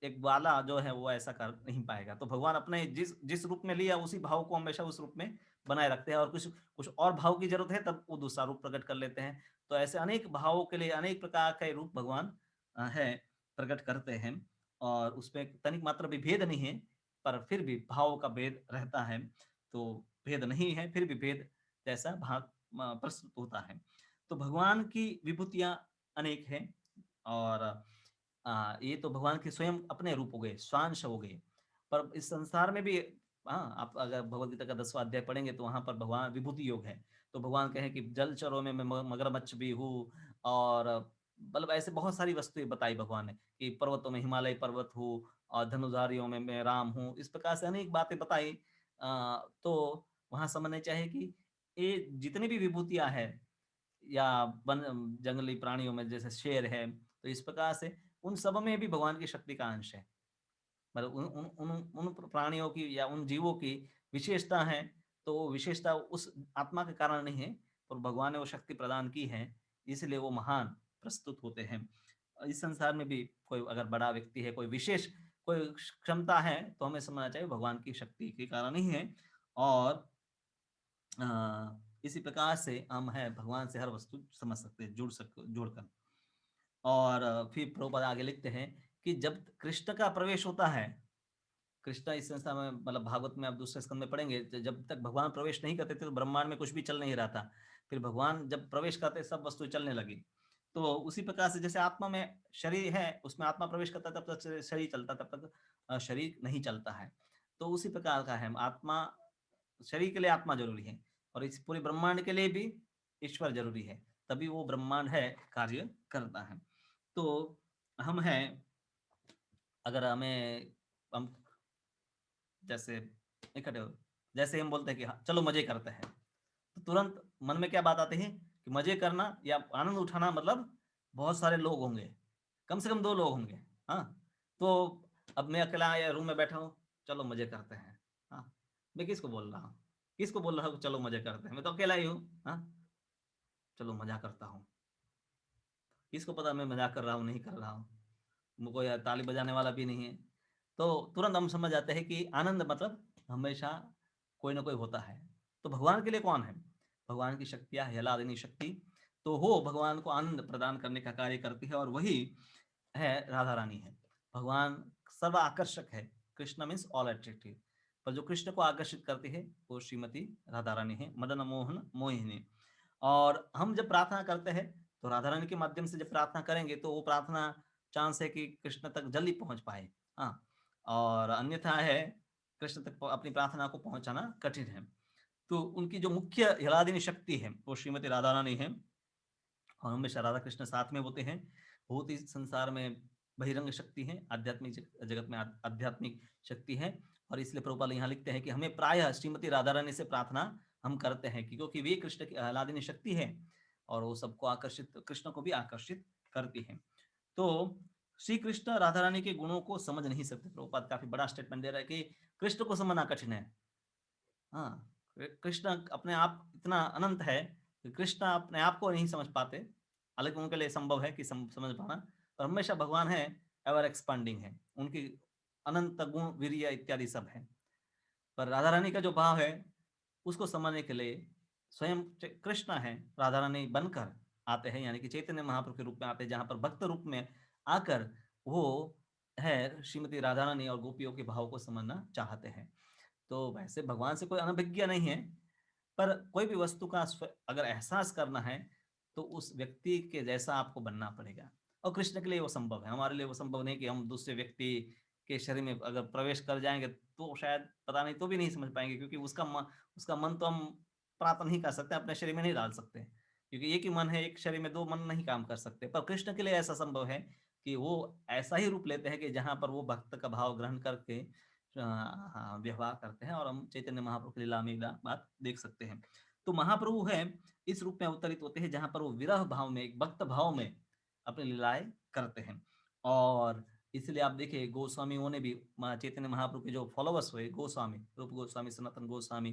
एक ग्वाला जो है वो ऐसा कर नहीं पाएगा। तो भगवान अपने जिस जिस रूप में लिया उसी भाव को हमेशा उस रूप में बनाए रखते हैं, और कुछ कुछ और भाव की जरूरत है तब वो दूसरा रूप प्रकट कर लेते हैं। तो ऐसे अनेक भावों के लिए अनेक प्रकार के रूप भगवान है प्रकट करते हैं, और उसमें तनिक मात्र भी भेद नहीं है, पर फिर भी भाव का भेद रहता है। तो भेद नहीं है, फिर भी भेद जैसा भाग प्रस्तुत होता है। तो भगवान की विभूतियां अनेक हैं, और ये तो भगवान के स्वयं अपने रूप हो गए, स्वांश हो गए। पर इस संसार में भी, हाँ, आप अगर भगवद गीता का 10वां अध्याय पढ़ेंगे तो वहां पर भगवान विभूति योग है। तो भगवान कहे कि जलचरों में मैं मगरमच्छ भी हूँ, और मतलब ऐसे बहुत सारी वस्तुएं बताई भगवान ने कि पर्वतों में हिमालय पर्वत हूँ, और धनुधारियों में मैं राम हूँ। इस प्रकार से अनेक बातें बताई। तो वहां समझना चाहिए कि ये जितनी भी विभूतियां हैं, या वन जंगली प्राणियों में जैसे शेर है, तो इस प्रकार से उन सब में भी भगवान की शक्ति का अंश है। मतलब उन उन उन उन प्राणियों की या उन जीवों की विशेषता है, तो वो विशेषता उस आत्मा के कारण नहीं है, पर भगवान ने वो शक्ति प्रदान की है, इसलिए वो महान प्रस्तुत होते हैं। इस संसार में भी कोई अगर बड़ा व्यक्ति है, कोई विशेष कोई क्षमता है, तो हमें समझना चाहिए भगवान की शक्ति के कारण ही है। और इसी प्रकार से हम है भगवान से हर वस्तु समझ सकते हैं, जुड़कर। और फिर प्रभुपाद आगे लिखते हैं कि जब कृष्ण का प्रवेश होता है, कृष्ण इस संसार में मतलब भागवत में आप दूसरे स्कंद में पढ़ेंगे, तो जब तक भगवान प्रवेश नहीं करते थे तो ब्रह्मांड में कुछ भी चल नहीं रहा था। फिर भगवान जब प्रवेश करते सब वस्तु चलने लगी। तो उसी प्रकार से जैसे आत्मा में शरीर है, उसमें आत्मा प्रवेश करता है तब तक शरीर चलता, तब तक शरीर नहीं चलता है। तो उसी प्रकार का है, आत्मा शरीर के लिए आत्मा जरूरी है, और इस पूरे ब्रह्मांड के लिए भी ईश्वर जरूरी है, तभी वो ब्रह्मांड है कार्य करता है। तो हम हैं, अगर हम जैसे इकट्ठे हो, जैसे हम बोलते हैं कि हाँ चलो मजे करते हैं, तो तुरंत मन में क्या बात आती है कि मजे करना या आनंद उठाना मतलब बहुत सारे लोग होंगे, कम से कम 2 लोग होंगे। हाँ, तो अब मैं अकेला या रूम में बैठा हूँ, चलो मजे करते हैं। हाँ, मैं किसको बोल रहा हूँ? किसको बोल रहा हूँ चलो मजे करते हैं? मैं तो अकेला ही हूँ। हाँ, चलो मजा करता हूँ। किसको पता मैं मजाक कर रहा हूँ नहीं कर रहा हूँ? मुझको या ताली बजाने वाला भी नहीं है। तो तुरंत हम समझ जाते हैं कि आनंद मतलब हमेशा कोई ना कोई होता है। तो भगवान के लिए कौन है? भगवान की शक्तियाँ है, अलादिनी शक्ति, तो वो भगवान को आनंद प्रदान करने का कार्य करती है, और वही है राधा रानी है। भगवान सर्व आकर्षक है, कृष्ण मीन्स ऑल अट्रैक्टिव, पर जो कृष्ण को आकर्षित करती है वो श्रीमती राधा रानी है, मदन मोहन मोहिनी। और हम जब प्रार्थना करते हैं तो राधा रानी के माध्यम से जब प्रार्थना करेंगे तो वो प्रार्थना चांस है कि कृष्ण तक जल्दी पहुंच पाए। हाँ, और अन्यथा है कृष्ण तक अपनी प्रार्थना को पहुंचाना कठिन है। तो उनकी जो मुख्य हिलादिनी शक्ति है वो श्रीमती राधा रानी है, और हमेशा राधा कृष्ण साथ में होते हैं। बहुत ही संसार में बहिरंग शक्ति है, आध्यात्मिक जगत में आध्यात्मिक शक्ति है। और इसलिए प्रभुपाद यहाँ लिखते हैं कि हमें प्रायः श्रीमती राधा रानी से प्रार्थना हम करते हैं, क्योंकि वे कृष्ण की आह्लादिनी शक्ति है और वो सबको आकर्षित, कृष्ण को भी आकर्षित करती है। तो श्री कृष्ण राधा रानी के गुणों को समझ नहीं सकते। प्रभुपाद काफी बड़ा स्टेटमेंट दे रहा है कि कृष्ण को समझना कठिन है। हाँ, कृष्ण अपने आप इतना अनंत है कि कृष्ण अपने आप को नहीं समझ पाते, हालांकि उनके लिए संभव है कि समझ पाना, पर हमेशा भगवान है एवर एक्सपांडिंग है, उनकी अनंत गुण वीर्य इत्यादि सब है। पर राधा रानी का जो भाव है उसको समझने के लिए स्वयं कृष्ण है राधा रानी बनकर आते हैं, यानी कि चैतन्य महाप्रभु के रूप में आते हैं, जहाँ पर भक्त रूप में आकर वो है श्रीमती राधा रानी और गोपियों के भाव को समझना चाहते हैं। तो वैसे भगवान से कोई अनभिज्ञ नहीं है, पर कोई भी वस्तु का अगर एहसास करना है तो उस व्यक्ति के जैसा आपको बनना पड़ेगा। और कृष्ण के लिए वो संभव है, हमारे लिए वो संभव नहीं कि हम दूसरे व्यक्ति के शरीर में अगर प्रवेश कर जाएंगे तो शायद पता नहीं, तो भी नहीं समझ पाएंगे, क्योंकि उसका मन तो हम प्राप्त नहीं कर सकते, अपने शरीर में नहीं डाल सकते, क्योंकि एक ही मन है, एक शरीर में दो मन नहीं काम कर सकते। पर कृष्ण के लिए ऐसा संभव है कि वो ऐसा ही रूप लेते हैं कि जहाँ पर वो भक्त का भाव ग्रहण करके हाँ व्यवहार करते हैं, और हम चैतन्य महाप्रभु की लीला में बात देख सकते हैं। तो महाप्रभु है इस रूप में अवतरित होते हैं जहां पर वो विरह भाव में, एक भक्त भाव में अपनी लीलाएं करते हैं। और इसलिए आप देखिए गोस्वामियों ने भी चैतन्य महाप्रभु के जो फॉलोअर्स हुए, गोस्वामी, रूप गोस्वामी, सनातन गोस्वामी,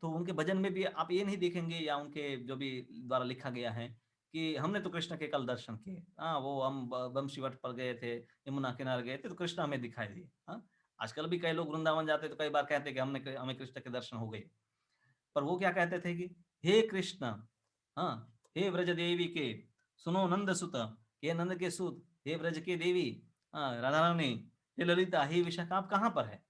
तो उनके भजन में भी आप ये नहीं देखेंगे, या उनके जो भी द्वारा लिखा गया है कि हमने तो कृष्ण के कल दर्शन किए, हाँ वो हम बमशीवट पर गए थे, यमुना किनारे गए थे तो कृष्ण हमें दिखाई दिए। हाँ, आजकल भी कई लोग वृंदावन जाते तो कई बार कहते कि हमें कृष्ण के दर्शन हो गए। पर वो क्या कहते थे कि हे कृष्ण, हाँ, हे व्रज देवी के सुनो नंद सुत, हे नंद के सुत, हे व्रज के देवी, हाँ राधा रानी, हे ललिता, हे विशाखा, आप कहाँ पर है।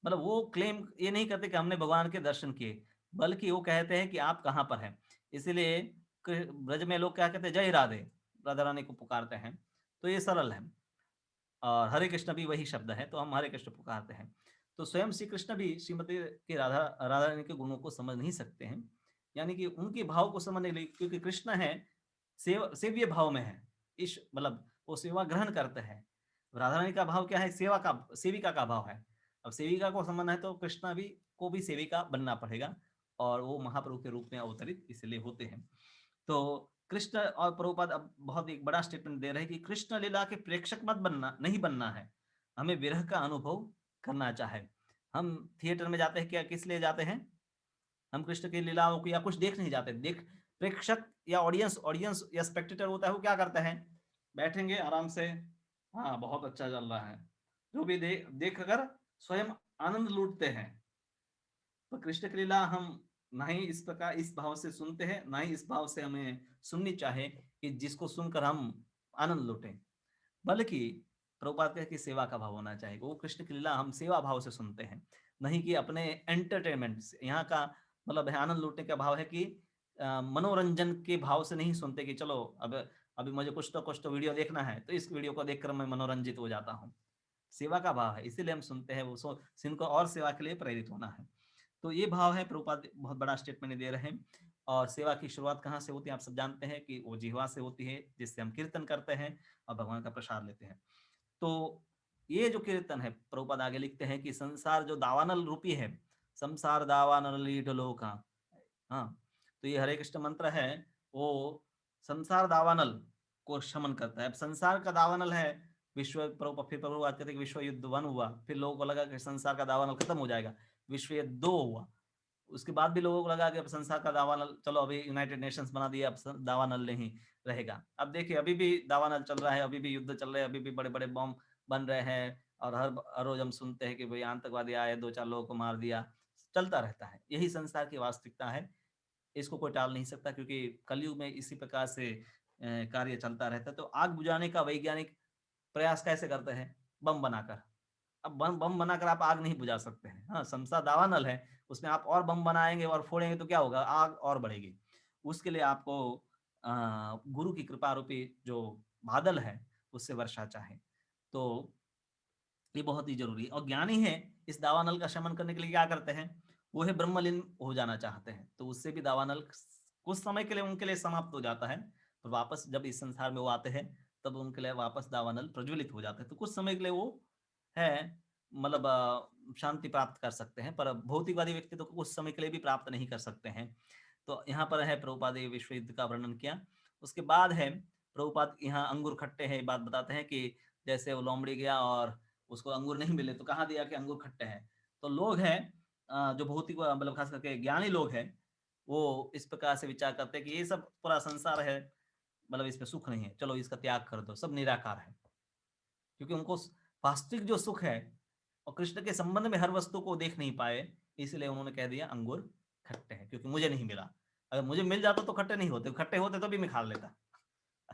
मतलब वो क्लेम ये नहीं करते कि हमने भगवान के दर्शन किए, बल्कि वो कहते हैं कि आप कहाँ पर हैं। इसीलिए ब्रज में लोग क्या कहते हैं, जय राधे, राधा रानी को पुकारते हैं। तो ये सरल है। और हरे कृष्ण भी वही शब्द है, तो हम हरे कृष्ण पुकारते हैं। तो स्वयं श्री कृष्ण भी श्रीमती के राधा रानी के गुणों को समझ नहीं सकते हैं, यानी कि उनके भाव को समझने के लिए, क्योंकि कृष्ण है सेव्य भाव में है, इस मतलब वो सेवा ग्रहण करते हैं। राधा रानी का भाव क्या है, सेवा का, सेविका का भाव है। अब सेविका को समझना है तो कृष्णा भी को भी सेविका बनना पड़ेगा, और वो महाप्रभु के रूप में अवतरित इसलिए होते हैं। तो कृष्ण और प्रभुपाद अब बहुत एक बड़ा स्टेटमेंट दे रहे हैं कि कृष्ण लीला के प्रेक्षक मत बनना, नहीं बनना है, हमें विरह का अनुभव करना चाहे। हम थिएटर में जाते हैं क्या, किस लिए जाते हैं, हम कृष्ण की लीलाओं को या कुछ देख नहीं जाते। देख, प्रेक्षक या ऑडियंस ऑडियंस या स्पेक्टेटर होता है, वो क्या करते हैं, बैठेंगे आराम से, हाँ बहुत अच्छा चल रहा है, जो भी देख कर स्वयं आनंद लूटते हैं। तो कृष्ण की लीला हम ना ही इस प्रकार इस भाव से सुनते हैं, ना ही इस भाव से हमें सुननी चाहे कि जिसको सुनकर हम आनंद लूटें, बल्कि प्रभुपाद कहते हैं कि सेवा का भाव होना चाहिए। वो कृष्ण की लीला हम सेवा भाव से सुनते हैं, नहीं कि अपने एंटरटेनमेंट से। यहाँ का मतलब है आनंद लूटने का भाव है कि मनोरंजन के भाव से नहीं सुनते कि चलो अब अभी मुझे कुछ तो वीडियो देखना है, तो इस वीडियो को देखकर मैं मनोरंजित हो जाता हूँ। सेवा का भाव है, इसीलिए हम सुनते हैं, वो जिनको और सेवा के लिए प्रेरित होना है। तो ये भाव है, प्रभुपाद बहुत बड़ा स्टेटमेंट दे रहे हैं। और सेवा की शुरुआत कहाँ से होती है, आप सब जानते हैं कि वो जिह्वा से होती है, जिससे हम कीर्तन करते हैं और भगवान का प्रसाद लेते हैं। तो ये जो कीर्तन है, प्रभुपाद आगे लिखते हैं कि संसार जो दावानल रूपी है, संसार दावानल लीढ़ लोका, हाँ, तो ये हरे कृष्ण मंत्र है, वो संसार दावानल को शमन करता है। अब संसार का दावानल है विश्व, फिर प्रभु बात करते हैं कि विश्व युद्ध 1 हुआ, फिर लोगों को लगा कि संसार का दावानल खत्म हो जाएगा, विश्व युद्ध 2 हुआ, उसके बाद भी लोगों को लगा कि अब संसार का दावानल, चलो अभी यूनाइटेड नेशंस बना दिया, अब दावानल नहीं रहेगा। अब देखिए अभी भी दावानल चल रहा है, अभी भी युद्ध चल रहे हैं, अभी भी बड़े बड़े बम बन रहे हैं, और हर रोज हम सुनते हैं कि भाई आतंकवादी आए, 2-4 लोगों को मार दिया, चलता रहता है। यही संसार की वास्तविकता है, इसको कोई टाल नहीं सकता, क्योंकि कलयुग में इसी प्रकार से कार्य चलता रहता है। तो आग बुझाने का वैज्ञानिक प्रयास कैसे करते हैं, बम बनाकर। अब बम बम बनाकर आप आग नहीं बुझा सकते हैं, हाँ, संसार दावानल है, उसमें आप और बम बनाएंगे और फोड़ेंगे तो क्या होगा, आग और बढ़ेगी। उसके लिए आपको गुरु की कृपा रूपी जो बादल है उससे वर्षा चाहे। तो ये बहुत ही जरूरी है। और ज्ञानी है इस दावानल का शमन करने के लिए क्या करते हैं, वो है ब्रह्मलीन हो जाना चाहते हैं, तो उससे भी दावानल कुछ समय के लिए उनके लिए समाप्त हो जाता है, पर वापस जब इस संसार में वो आते हैं तब उनके लिए वापस दावानल प्रज्वलित हो जाते हैं, तो कुछ समय के लिए वो है मतलब शांति प्राप्त कर सकते हैं, पर भौतिकवादी व्यक्ति तो कुछ समय के लिए भी प्राप्त नहीं कर सकते हैं। तो यहाँ पर है प्रभुपाद ने विश्व युद्ध का वर्णन किया। उसके बाद है प्रभुपाद यहाँ अंगूर खट्टे हैं बात बताते हैं कि जैसे वो लोमड़ी गया और उसको अंगूर नहीं मिले तो कहाँ दिया कि अंगूर खट्टे हैं। तो लोग हैं जो भौतिक मतलब खास करके ज्ञानी लोग हैं, वो इस प्रकार से विचार करते हैं कि ये सब पूरा संसार है, मतलब इसमें सुख नहीं है, चलो इसका त्याग कर दो, सब निराकार है। क्योंकि उनको वास्तविक जो सुख है और कृष्ण के संबंध में हर वस्तु को देख नहीं पाए, इसलिए उन्होंने कह दिया अंगूर खट्टे हैं, क्योंकि मुझे नहीं मिला। अगर मुझे मिल जाता तो खट्टे नहीं होते, खट्टे होते तो भी मैं खा लेता।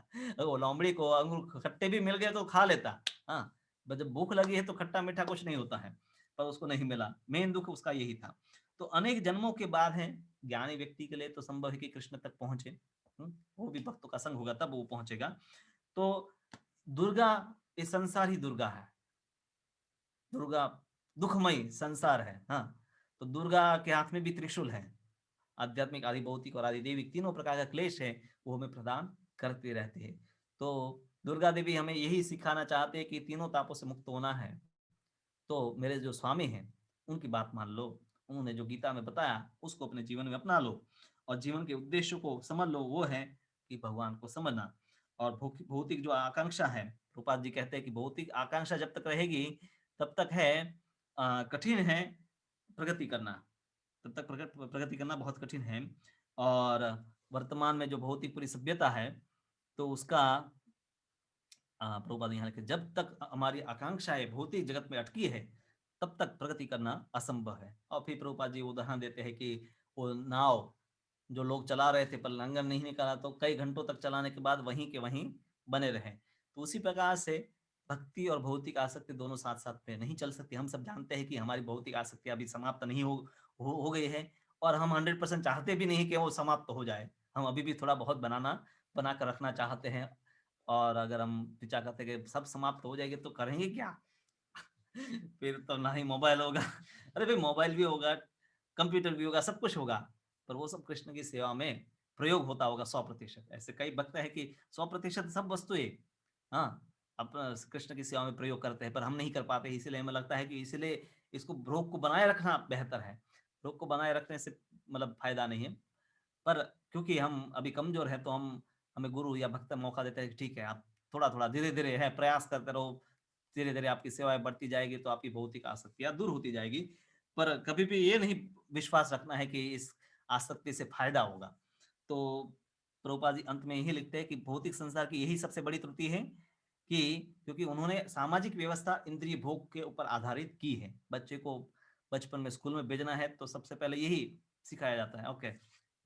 अगर वो लोमड़ी को अंगूर खट्टे भी मिल गए तो खा लेता। हाँ, बस जब भूख लगी है तो खट्टा मीठा कुछ नहीं होता है, पर उसको नहीं मिला, मेन दुख उसका यही था। तो अनेक जन्मों के बाद है ज्ञानी व्यक्ति के लिए तो संभव है कि कृष्ण तक पहुंचे। वो भी भक्तों का संग होगा तब वो पहुंचेगा। तो दुर्गा, ये संसार ही दुर्गा है। दुर्गा दुखमयी संसार है। हाँ, तो दुर्गा के हाथ में भी त्रिशूल है। आध्यात्मिक, आदि भौतिक और आदि दैविक तीनों प्रकार का क्लेश है वो हमें प्रदान करते रहते हैं। तो दुर्गा देवी हमें यही सिखाना चाहते हैं कि तीनों तापों से मुक्त होना है। तो मेरे जो स्वामी हैं उनकी बात मान लो, उन्होंने जो गीता में बताया उसको अपने जीवन में अपना लो, और जीवन के उद्देश्य को समझ लो, वो है कि भगवान को समझना। और भौतिक जो आकांक्षा है, रूपाल जी कहते हैं कि भौतिक आकांक्षा जब तक रहेगी तब तक है कठिन है प्रगति करना, तब तक प्रगति करना बहुत कठिन है। और वर्तमान में जो भौतिक पूरी सभ्यता है तो उसका प्रभुपाद यहाँ लिखे, जब तक हमारी आकांक्षाएं भौतिक जगत में अटकी है तब तक प्रगति करना असंभव है। और फिर प्रभुपाद जी उदाहरण देते हैं कि वो नाव जो लोग चला रहे थे पर लंगर नहीं निकाला, तो कई घंटों तक चलाने के बाद वहीं के वहीं बने रहे। तो उसी प्रकार से भक्ति और भौतिक आसक्ति दोनों साथ साथ में नहीं चल सकती। हम सब जानते हैं कि हमारी भौतिक आसक्ति अभी समाप्त नहीं हो गई है, और हम 100% चाहते भी नहीं कि वो समाप्त हो जाए। हम अभी भी थोड़ा बहुत बना कर रखना चाहते हैं। और अगर हम विचार करते हैं कि सब समाप्त हो जाएगी तो करेंगे क्या? फिर तो ना ही मोबाइल होगा। अरे भाई, मोबाइल भी होगा, कंप्यूटर भी होगा, सब कुछ होगा, पर वो सब कृष्ण की सेवा में प्रयोग होता होगा 100%। ऐसे कई वक्त है कि 100% सब वस्तुएं हाँ अपना कृष्ण की सेवा में प्रयोग करते हैं, पर हम नहीं कर पाते। इसलिए हमें लगता है कि इसलिए इसको रोग को बनाए रखना बेहतर है। रोग को बनाए रखने से मतलब फायदा नहीं है, पर क्योंकि हम अभी कमजोर हैं तो हमें गुरु या भक्त मौका देते हैं कि ठीक है, आप थोड़ा थोड़ा धीरे धीरे है प्रयास करते रहो, धीरे धीरे आपकी सेवाएं बढ़ती जाएगी तो आपकी भौतिक आसक्तियां दूर होती जाएगी। पर कभी भी ये नहीं विश्वास रखना है कि इस आसक्ति से फायदा होगा। तो प्रभुपाद जी अंत में यही लिखते हैं कि भौतिक संसार की यही सबसे बड़ी त्रुटि है कि क्योंकि उन्होंने सामाजिक व्यवस्था इंद्रिय भोग के ऊपर आधारित की है। बच्चे को बचपन में स्कूल में भेजना है तो सबसे पहले यही सिखाया जाता है, ओके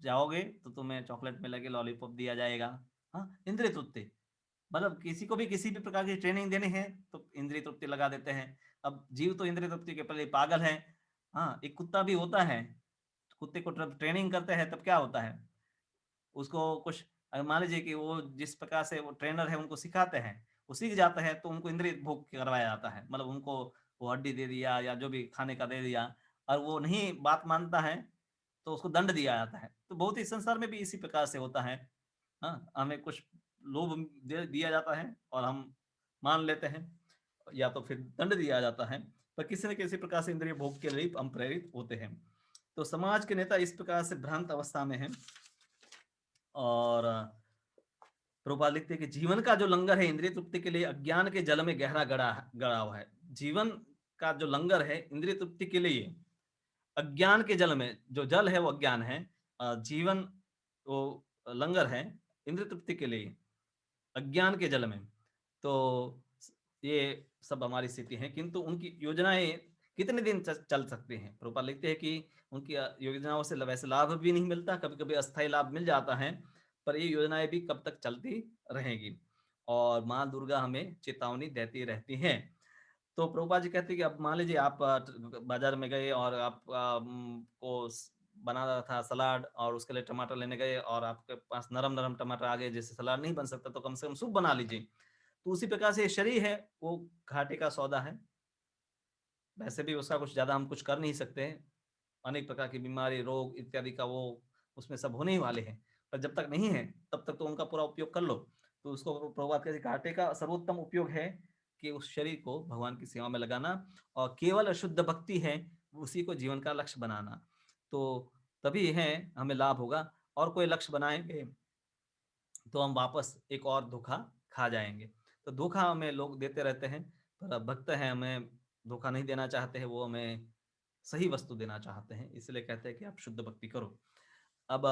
जाओगे तो तुम्हें चॉकलेट मिलेगी, लॉलीपॉप दिया जाएगा। हाँ, इंद्रिय तृप्ति, मतलब किसी को भी किसी भी प्रकार की ट्रेनिंग देनी है तो इंद्रिय तृप्ति लगा देते हैं। अब जीव तो इंद्रिय तृप्ति के पहले पागल है। हाँ, एक कुत्ता भी होता है, कुत्ते को ट्रेनिंग करते हैं तब क्या होता है, उसको कुछ अगर मान लीजिए कि वो जिस प्रकार से वो ट्रेनर है उनको सिखाते हैं, वो सीख जाता है तो उनको इंद्रिय भोग करवाया जाता है, मतलब उनको वो हड्डी दे दिया या जो भी खाने का दे दिया, और वो नहीं बात मानता है तो उसको दंड दिया जाता है। तो बहुत ही संसार में भी इसी प्रकार से होता है। हाँ, हमें कुछ लोभ दे दिया जाता है और हम मान लेते हैं, या तो फिर दंड दिया जाता है, पर किसी न किसी प्रकार से इंद्रिय भोग के लिए हम प्रेरित होते हैं। तो समाज के नेता इस प्रकार से भ्रांत अवस्था में हैं। और प्रभुपाद लिखते हैं कि जीवन का जो लंगर है इंद्रिय तृप्ति के लिए अज्ञान के जल में गहरा गड़ा गड़ा हुआ है। जीवन का जो लंगर है इंद्रिय तृप्ति के लिए अज्ञान के जल में, जो जल है वो अज्ञान है, जीवन वो लंगर है इंद्रिय तृप्ति के लिए अज्ञान के जल में। तो ये सब हमारी स्थिति है, किंतु उनकी योजनाएं कितने दिन चल सकती हैं। प्रभुपाद लिखते हैं कि उनकी योजनाओं से वैसे लाभ भी नहीं मिलता, कभी कभी अस्थायी लाभ मिल जाता है, पर ये योजनाएं भी कब तक चलती रहेगी। और माँ दुर्गा हमें चेतावनी देती रहती हैं। तो प्रभुपाद जी कहते हैं कि अब मान लीजिए आप बाजार में गए और आप को बना रहा था सलाद और उसके लिए टमाटर लेने गए और आपके पास नरम नरम टमाटर आ गए, जैसे सलाद नहीं बन सकता तो कम से कम सूप बना लीजिए। तो उसी प्रकार से शरीर है वो घाटे का सौदा है, वैसे भी उसका कुछ ज़्यादा हम कुछ कर नहीं सकते हैं। अनेक प्रकार की बीमारी, रोग इत्यादि का वो उसमें सब होने ही वाले हैं। पर जब तक नहीं है, तब तक तो उनका पूरा उपयोग कर लो। तो उसको प्रभुपाद कहते हैं घाटे का सर्वोत्तम उपयोग है कि उस शरीर को भगवान की सेवा में लगाना और केवल अशुद्ध भक्ति है, उसी को जीवन का लक्ष्य बनाना। तो तभी है हमें लाभ होगा, और कोई लक्ष्य बनाएँगे तो हम वापस एक और धोखा खा जाएँगे। तो धोखा हमें लोग देते रहते हैं, पर अब भक्त हैं हमें धोखा नहीं देना चाहते हैं, वो हमें सही वस्तु देना चाहते हैं, इसलिए कहते हैं कि आप शुद्ध भक्ति करो। अब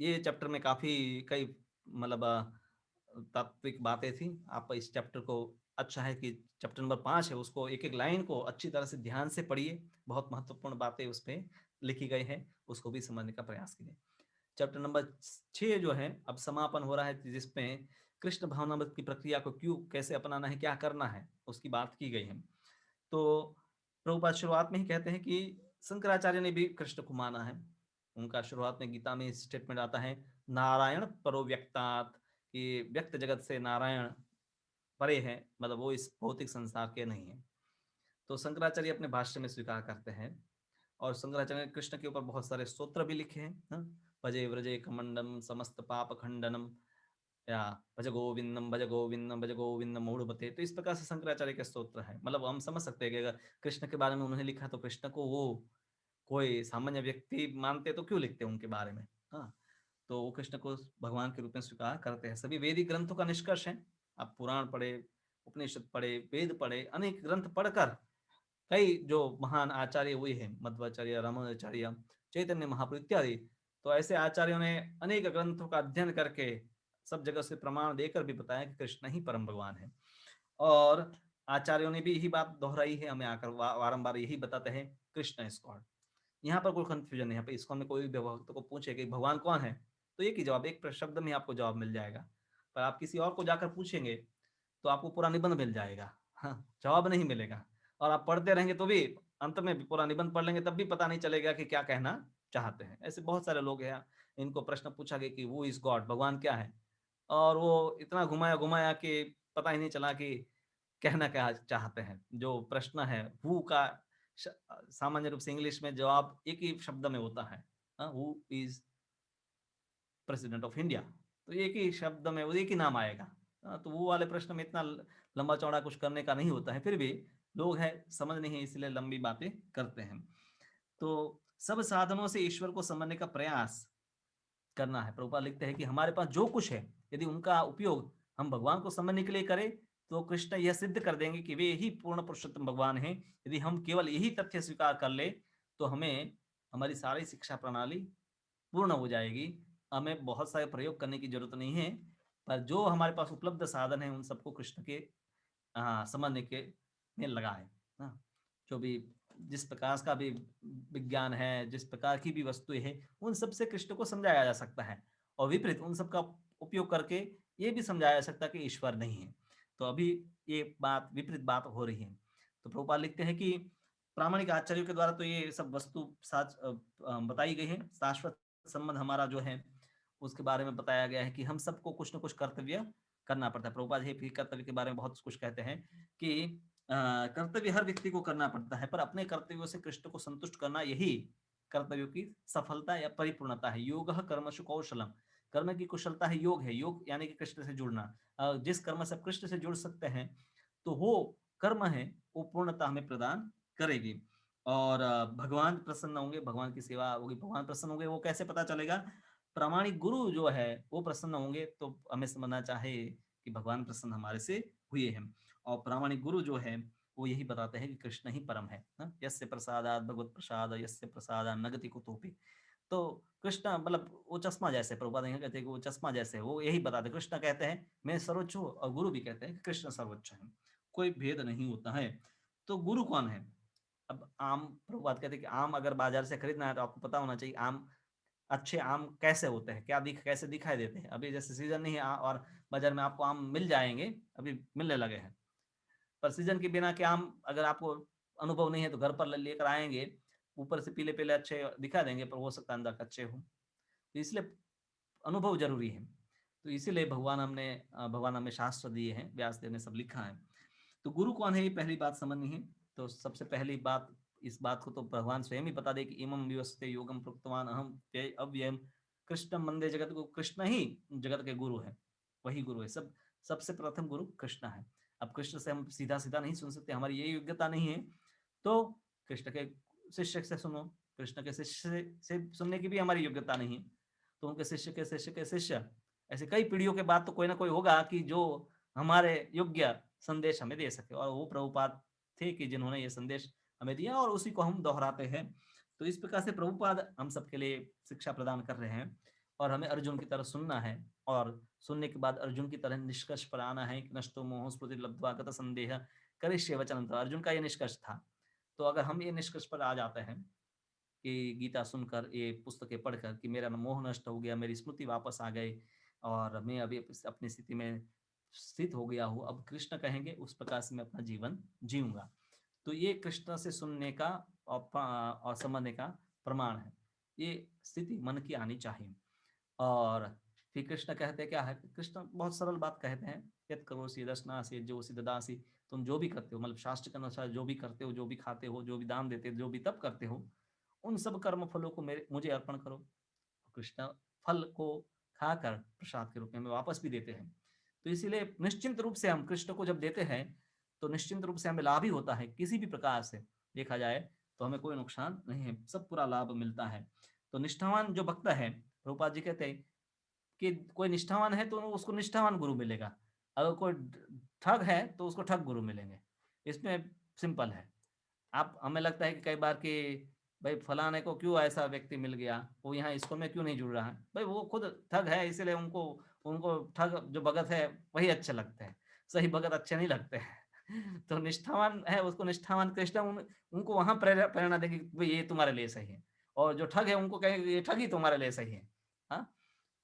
ये चैप्टर में काफ़ी कई मतलब तात्विक बातें थी। आप इस चैप्टर को अच्छा है कि चैप्टर नंबर 5 है, उसको एक-एक लाइन को अच्छी तरह से ध्यान से पढ़िए। बहुत महत्वपूर्ण बातें उसपे लिखी गई हैं, उसको भी समझने का प्रयास कीजिए। चैप्टर नंबर 6 जो है, अब समापन हो रहा है, जिसमें कृष्ण भावनामृत की प्रक्रिया को क्यों कैसे अपनाना है, क्या करना है, उसकी बात की गई है। तो प्रभुपाद शुरुआत में ही कहते हैं कि शंकराचार्य ने भी कृष्ण को माना है। उनका शुरुआत में गीता में स्टेटमेंट आता है, नारायण परो व्यक्तात्, कि व्यक्त जगत से नारायण परे है, मतलब वो इस भौतिक संसार के नहीं है। तो शंकराचार्य अपने भाष्य में स्वीकार करते हैं, और शंकराचार्य ने कृष्ण के ऊपर बहुत सारे स्तोत्र भी लिखे हैं। हाँ? भजे व्रजे कमंडम समस्त पाप खंडनम, या भज गोविंदम भज गोविंदम मूढ़मते। तो इस प्रकार से शंकराचार्य के स्तोत्र है। मतलब हम समझ सकते हैं कि अगर कृष्ण के बारे में उन्होंने लिखा तो कृष्ण को वो कोई सामान्य व्यक्ति मानते तो क्यों लिखते उनके बारे में। हाँ, तो वो कृष्ण को भगवान के रूप में स्वीकार करते हैं। सभी वैदिक ग्रंथों का निष्कर्ष है। आप पुराण पढ़े, उपनिषद पढ़े, वेद पढ़े, अनेक ग्रंथ पढ़कर कई जो महान आचार्य हुए हैं, मध्वाचार्य, रामानुजाचार्य, चैतन्य महाप्रभु इत्यादि, तो ऐसे आचार्यों ने अनेक ग्रंथों का अध्ययन करके सब जगह से प्रमाण देकर भी बताया कि कृष्ण ही परम भगवान है। और आचार्यों ने भी यही बात दोहराई है, हमें आकर बारंबार यही बताते हैं, कृष्ण इज गॉड। यहाँ पर कोई कंफ्यूजन नहीं है। इसको में कोई भी भक्त को पूछे कि भगवान कौन है, तो एक ही जवाब, एक शब्द में आपको जवाब मिल जाएगा। पर आप किसी और को जाकर पूछेंगे तो आपको पूरा निबंध मिल जाएगा, हाँ, जवाब नहीं मिलेगा। और आप पढ़ते रहेंगे तो भी अंत में भी पूरा निबंध पढ़ लेंगे तब भी पता नहीं चलेगा कि क्या कहना चाहते हैं। ऐसे बहुत सारे लोग हैं, इनको प्रश्न पूछा गया कि वो इज गॉड, भगवान क्या है, और वो इतना घुमाया घुमाया कि पता ही नहीं चला कि कहना क्या चाहते हैं। जो प्रश्न है हु का सामान्य रूप से इंग्लिश में जवाब एक ही शब्द में होता है, who is president of India, तो एक ही शब्द में वो एक ही नाम आएगा। तो वो वाले प्रश्न में इतना लंबा चौड़ा कुछ करने का नहीं होता है, फिर भी लोग हैं समझ नहीं है इसलिए लंबी बातें करते हैं। तो सब साधनों से ईश्वर को समझने का प्रयास करना है। प्रभुपाद लिखते हैं कि हमारे पास जो कुछ है, यदि उनका उपयोग हम भगवान को समझने के लिए करें तो कृष्ण यह सिद्ध कर देंगे कि वे ही पूर्ण पुरुषोत्तम भगवान हैं। यदि हम केवल यही तथ्य स्वीकार कर ले तो हमें हमारी सारी शिक्षा प्रणाली पूर्ण हो जाएगी। हमें बहुत सारे प्रयोग करने की जरूरत नहीं है, पर जो हमारे पास उपलब्ध साधन है उन सबको कृष्ण के समझने के में लगाए। हाँ, जो भी जिस प्रकार का भी विज्ञान है, जिस प्रकार की भी वस्तु है, उन सब से कृष्ण को समझाया जा सकता है, और विपरीत उन सब का उपयोग करके ये भी समझाया जा सकता है कि ईश्वर नहीं है। तो अभी ये बात विपरीत बात हो रही है। तो प्रभुपाद लिखते हैं कि प्रामाणिक आचार्यों के द्वारा तो ये सब वस्तु बताई गई है। शाश्वत संबंध हमारा जो है उसके बारे में बताया गया है कि हम सबको कुछ न कुछ कर्तव्य करना पड़ता है। प्रभुपाद ही कर्तव्य के बारे में बहुत कुछ कहते हैं कि कर्तव्य हर व्यक्ति को करना पड़ता है, पर अपने कर्तव्यों से कृष्ण को संतुष्ट करना यही कर्तव्यों की सफलता या परिपूर्णता है। योगः कर्मसु कौशलम, कर्म की कुशलता है योग है। योग यानी कि कृष्ण से जुड़ना। जिस कर्म से कृष्ण से जुड़ सकते हैं तो वो कर्म है, वो पूर्णता हमें प्रदान करेगी। और भगवान प्रसन्न होंगे, भगवान की सेवा होगी, भगवान प्रसन्न होंगे, वो कैसे पता चलेगा? प्रामाणिक गुरु जो है वो प्रसन्न होंगे तो हमें समझना चाहे कि भगवान प्रसन्न हमारे से हुए हैं। और प्रामाणिक गुरु जो है वो यही बताते हैं कि कृष्ण ही परम है। यस्य प्रसादात भगवत प्रसाद, यस्य प्रसादात नगति कुतोपि। तो कृष्ण मतलब वो चश्मा जैसे, प्रभुपाद यहाँ कहते हैं कि वो चश्मा जैसे, वो यही बताते, कृष्ण कहते हैं मैं सर्वोच्च हूँ, और गुरु भी कहते हैं कि कृष्ण सर्वोच्च है, कोई भेद नहीं होता है। तो गुरु कौन है? अब आम, प्रभुपाद कहते हैं कि आम अगर बाजार से खरीदना है तो आपको पता होना चाहिए आम, अच्छे आम कैसे होते हैं, क्या कैसे दिखाई देते हैं। अभी जैसे सीजन नहीं है और बाजार में आपको आम मिल जाएंगे, अभी मिलने लगे हैं, पर सीजन के बिना के आम अगर आपको अनुभव नहीं है तो घर पर लेकर आएंगे ऊपर से पीले पीले अच्छे दिखा देंगे, पर हो सकता है अंदर कच्चे हो। तो इसलिए अनुभव जरूरी है। तो इसीलिए भगवान हमें शास्त्र दिए हैं, व्यासदेव ने सब लिखा है। तो गुरु कौन है, ये पहली बात समझनी है। तो सबसे पहली बात, इस बात को तो भगवान स्वयं ही बता दे कि इमं विवस्ते योगम प्रोक्तवान अहम व्यय अव्ययम कृष्णम वंदे जगत को। कृष्ण ही जगत के गुरु है, वही गुरु है। सबसे प्रथम गुरु कृष्ण है। अब कृष्ण से हम सीधा सीधा नहीं सुन सकते, हमारी ये योग्यता नहीं है। तो कृष्ण के शिष्य से सुनो, कृष्ण के शिष्य से सुनने की भी हमारी योग्यता नहीं है। तो उनके शिष्य के शिष्य के शिष्य, ऐसे कई पीढ़ियों के बाद तो कोई ना कोई होगा कि जो हमारे योग्य संदेश हमें दे सके, और वो प्रभुपाद थे कि जिन्होंने ये संदेश हमें दिया, और उसी को हम दोहराते हैं। तो इस प्रकार से प्रभुपाद हम सबके लिए शिक्षा प्रदान कर रहे हैं, और हमें अर्जुन की तरह सुनना है, और सुनने के बाद अर्जुन की तरह निष्कर्ष पर आना है कि नष्टो मोह स्मृति लब्ध्वा गत संदेह करिष्ये वचनं तव। अर्जुन का ये निष्कर्ष था। तो अगर हम ये निष्कर्ष पर आ जाते हैं कि गीता सुनकर, ये पुस्तकें पढ़कर, कि मेरा मोह नष्ट हो गया, मेरी स्मृति वापस आ गई, और मैं अभी अपनी स्थिति में स्थित हो गया हूँ, अब कृष्ण कहेंगे उस प्रकार से मैं अपना जीवन जीऊंगा। तो ये कृष्ण से सुनने का और समझने का प्रमाण है। ये स्थिति मन की आनी चाहिए। और फिर कृष्ण कहते क्या है, कृष्ण बहुत सरल बात कहते हैं, यत करोसि दशनासि जो ददासी। तुम जो भी करते हो, मतलब शास्त्र के अनुसार जो भी करते हो, जो भी खाते हो, जो भी दान देते हो, जो भी तप करते हो, उन सब कर्म फलों को मुझे अर्पण करो। कृष्ण फल को खाकर प्रसाद के रूप में हमें वापस भी देते हैं। तो इसीलिए निश्चिंत रूप से हम कृष्ण को जब देते हैं, तो निश्चिंत रूप से हमें लाभ ही होता है। किसी भी प्रकार से देखा जाए तो हमें कोई नुकसान नहीं है, सब पूरा लाभ मिलता है। तो निष्ठावान जो भक्त है, प्रभुपाद जी कहते हैं कि कोई निष्ठावान है तो उसको निष्ठावान गुरु मिलेगा, अगर कोई ठग है तो उसको ठग गुरु मिलेंगे। इसमें सिंपल है। आप, हमें लगता है कि कई बार कि भाई फलाने को क्यों ऐसा व्यक्ति मिल गया, वो यहाँ स्कूल में क्यों नहीं जुड़ रहा है, भाई वो खुद ठग है, इसीलिए उनको उनको ठग जो भगत है वही अच्छे लगते हैं, सही भगत अच्छे नहीं लगते हैं। तो निष्ठावान है उसको निष्ठावान कृष्ण उनको वहां प्रेरणा देंगे कि भाई ये तुम्हारे लिए सही है, और जो ठग है उनको कहेंगे ये ठग ही तुम्हारे लिए सही है। हाँ।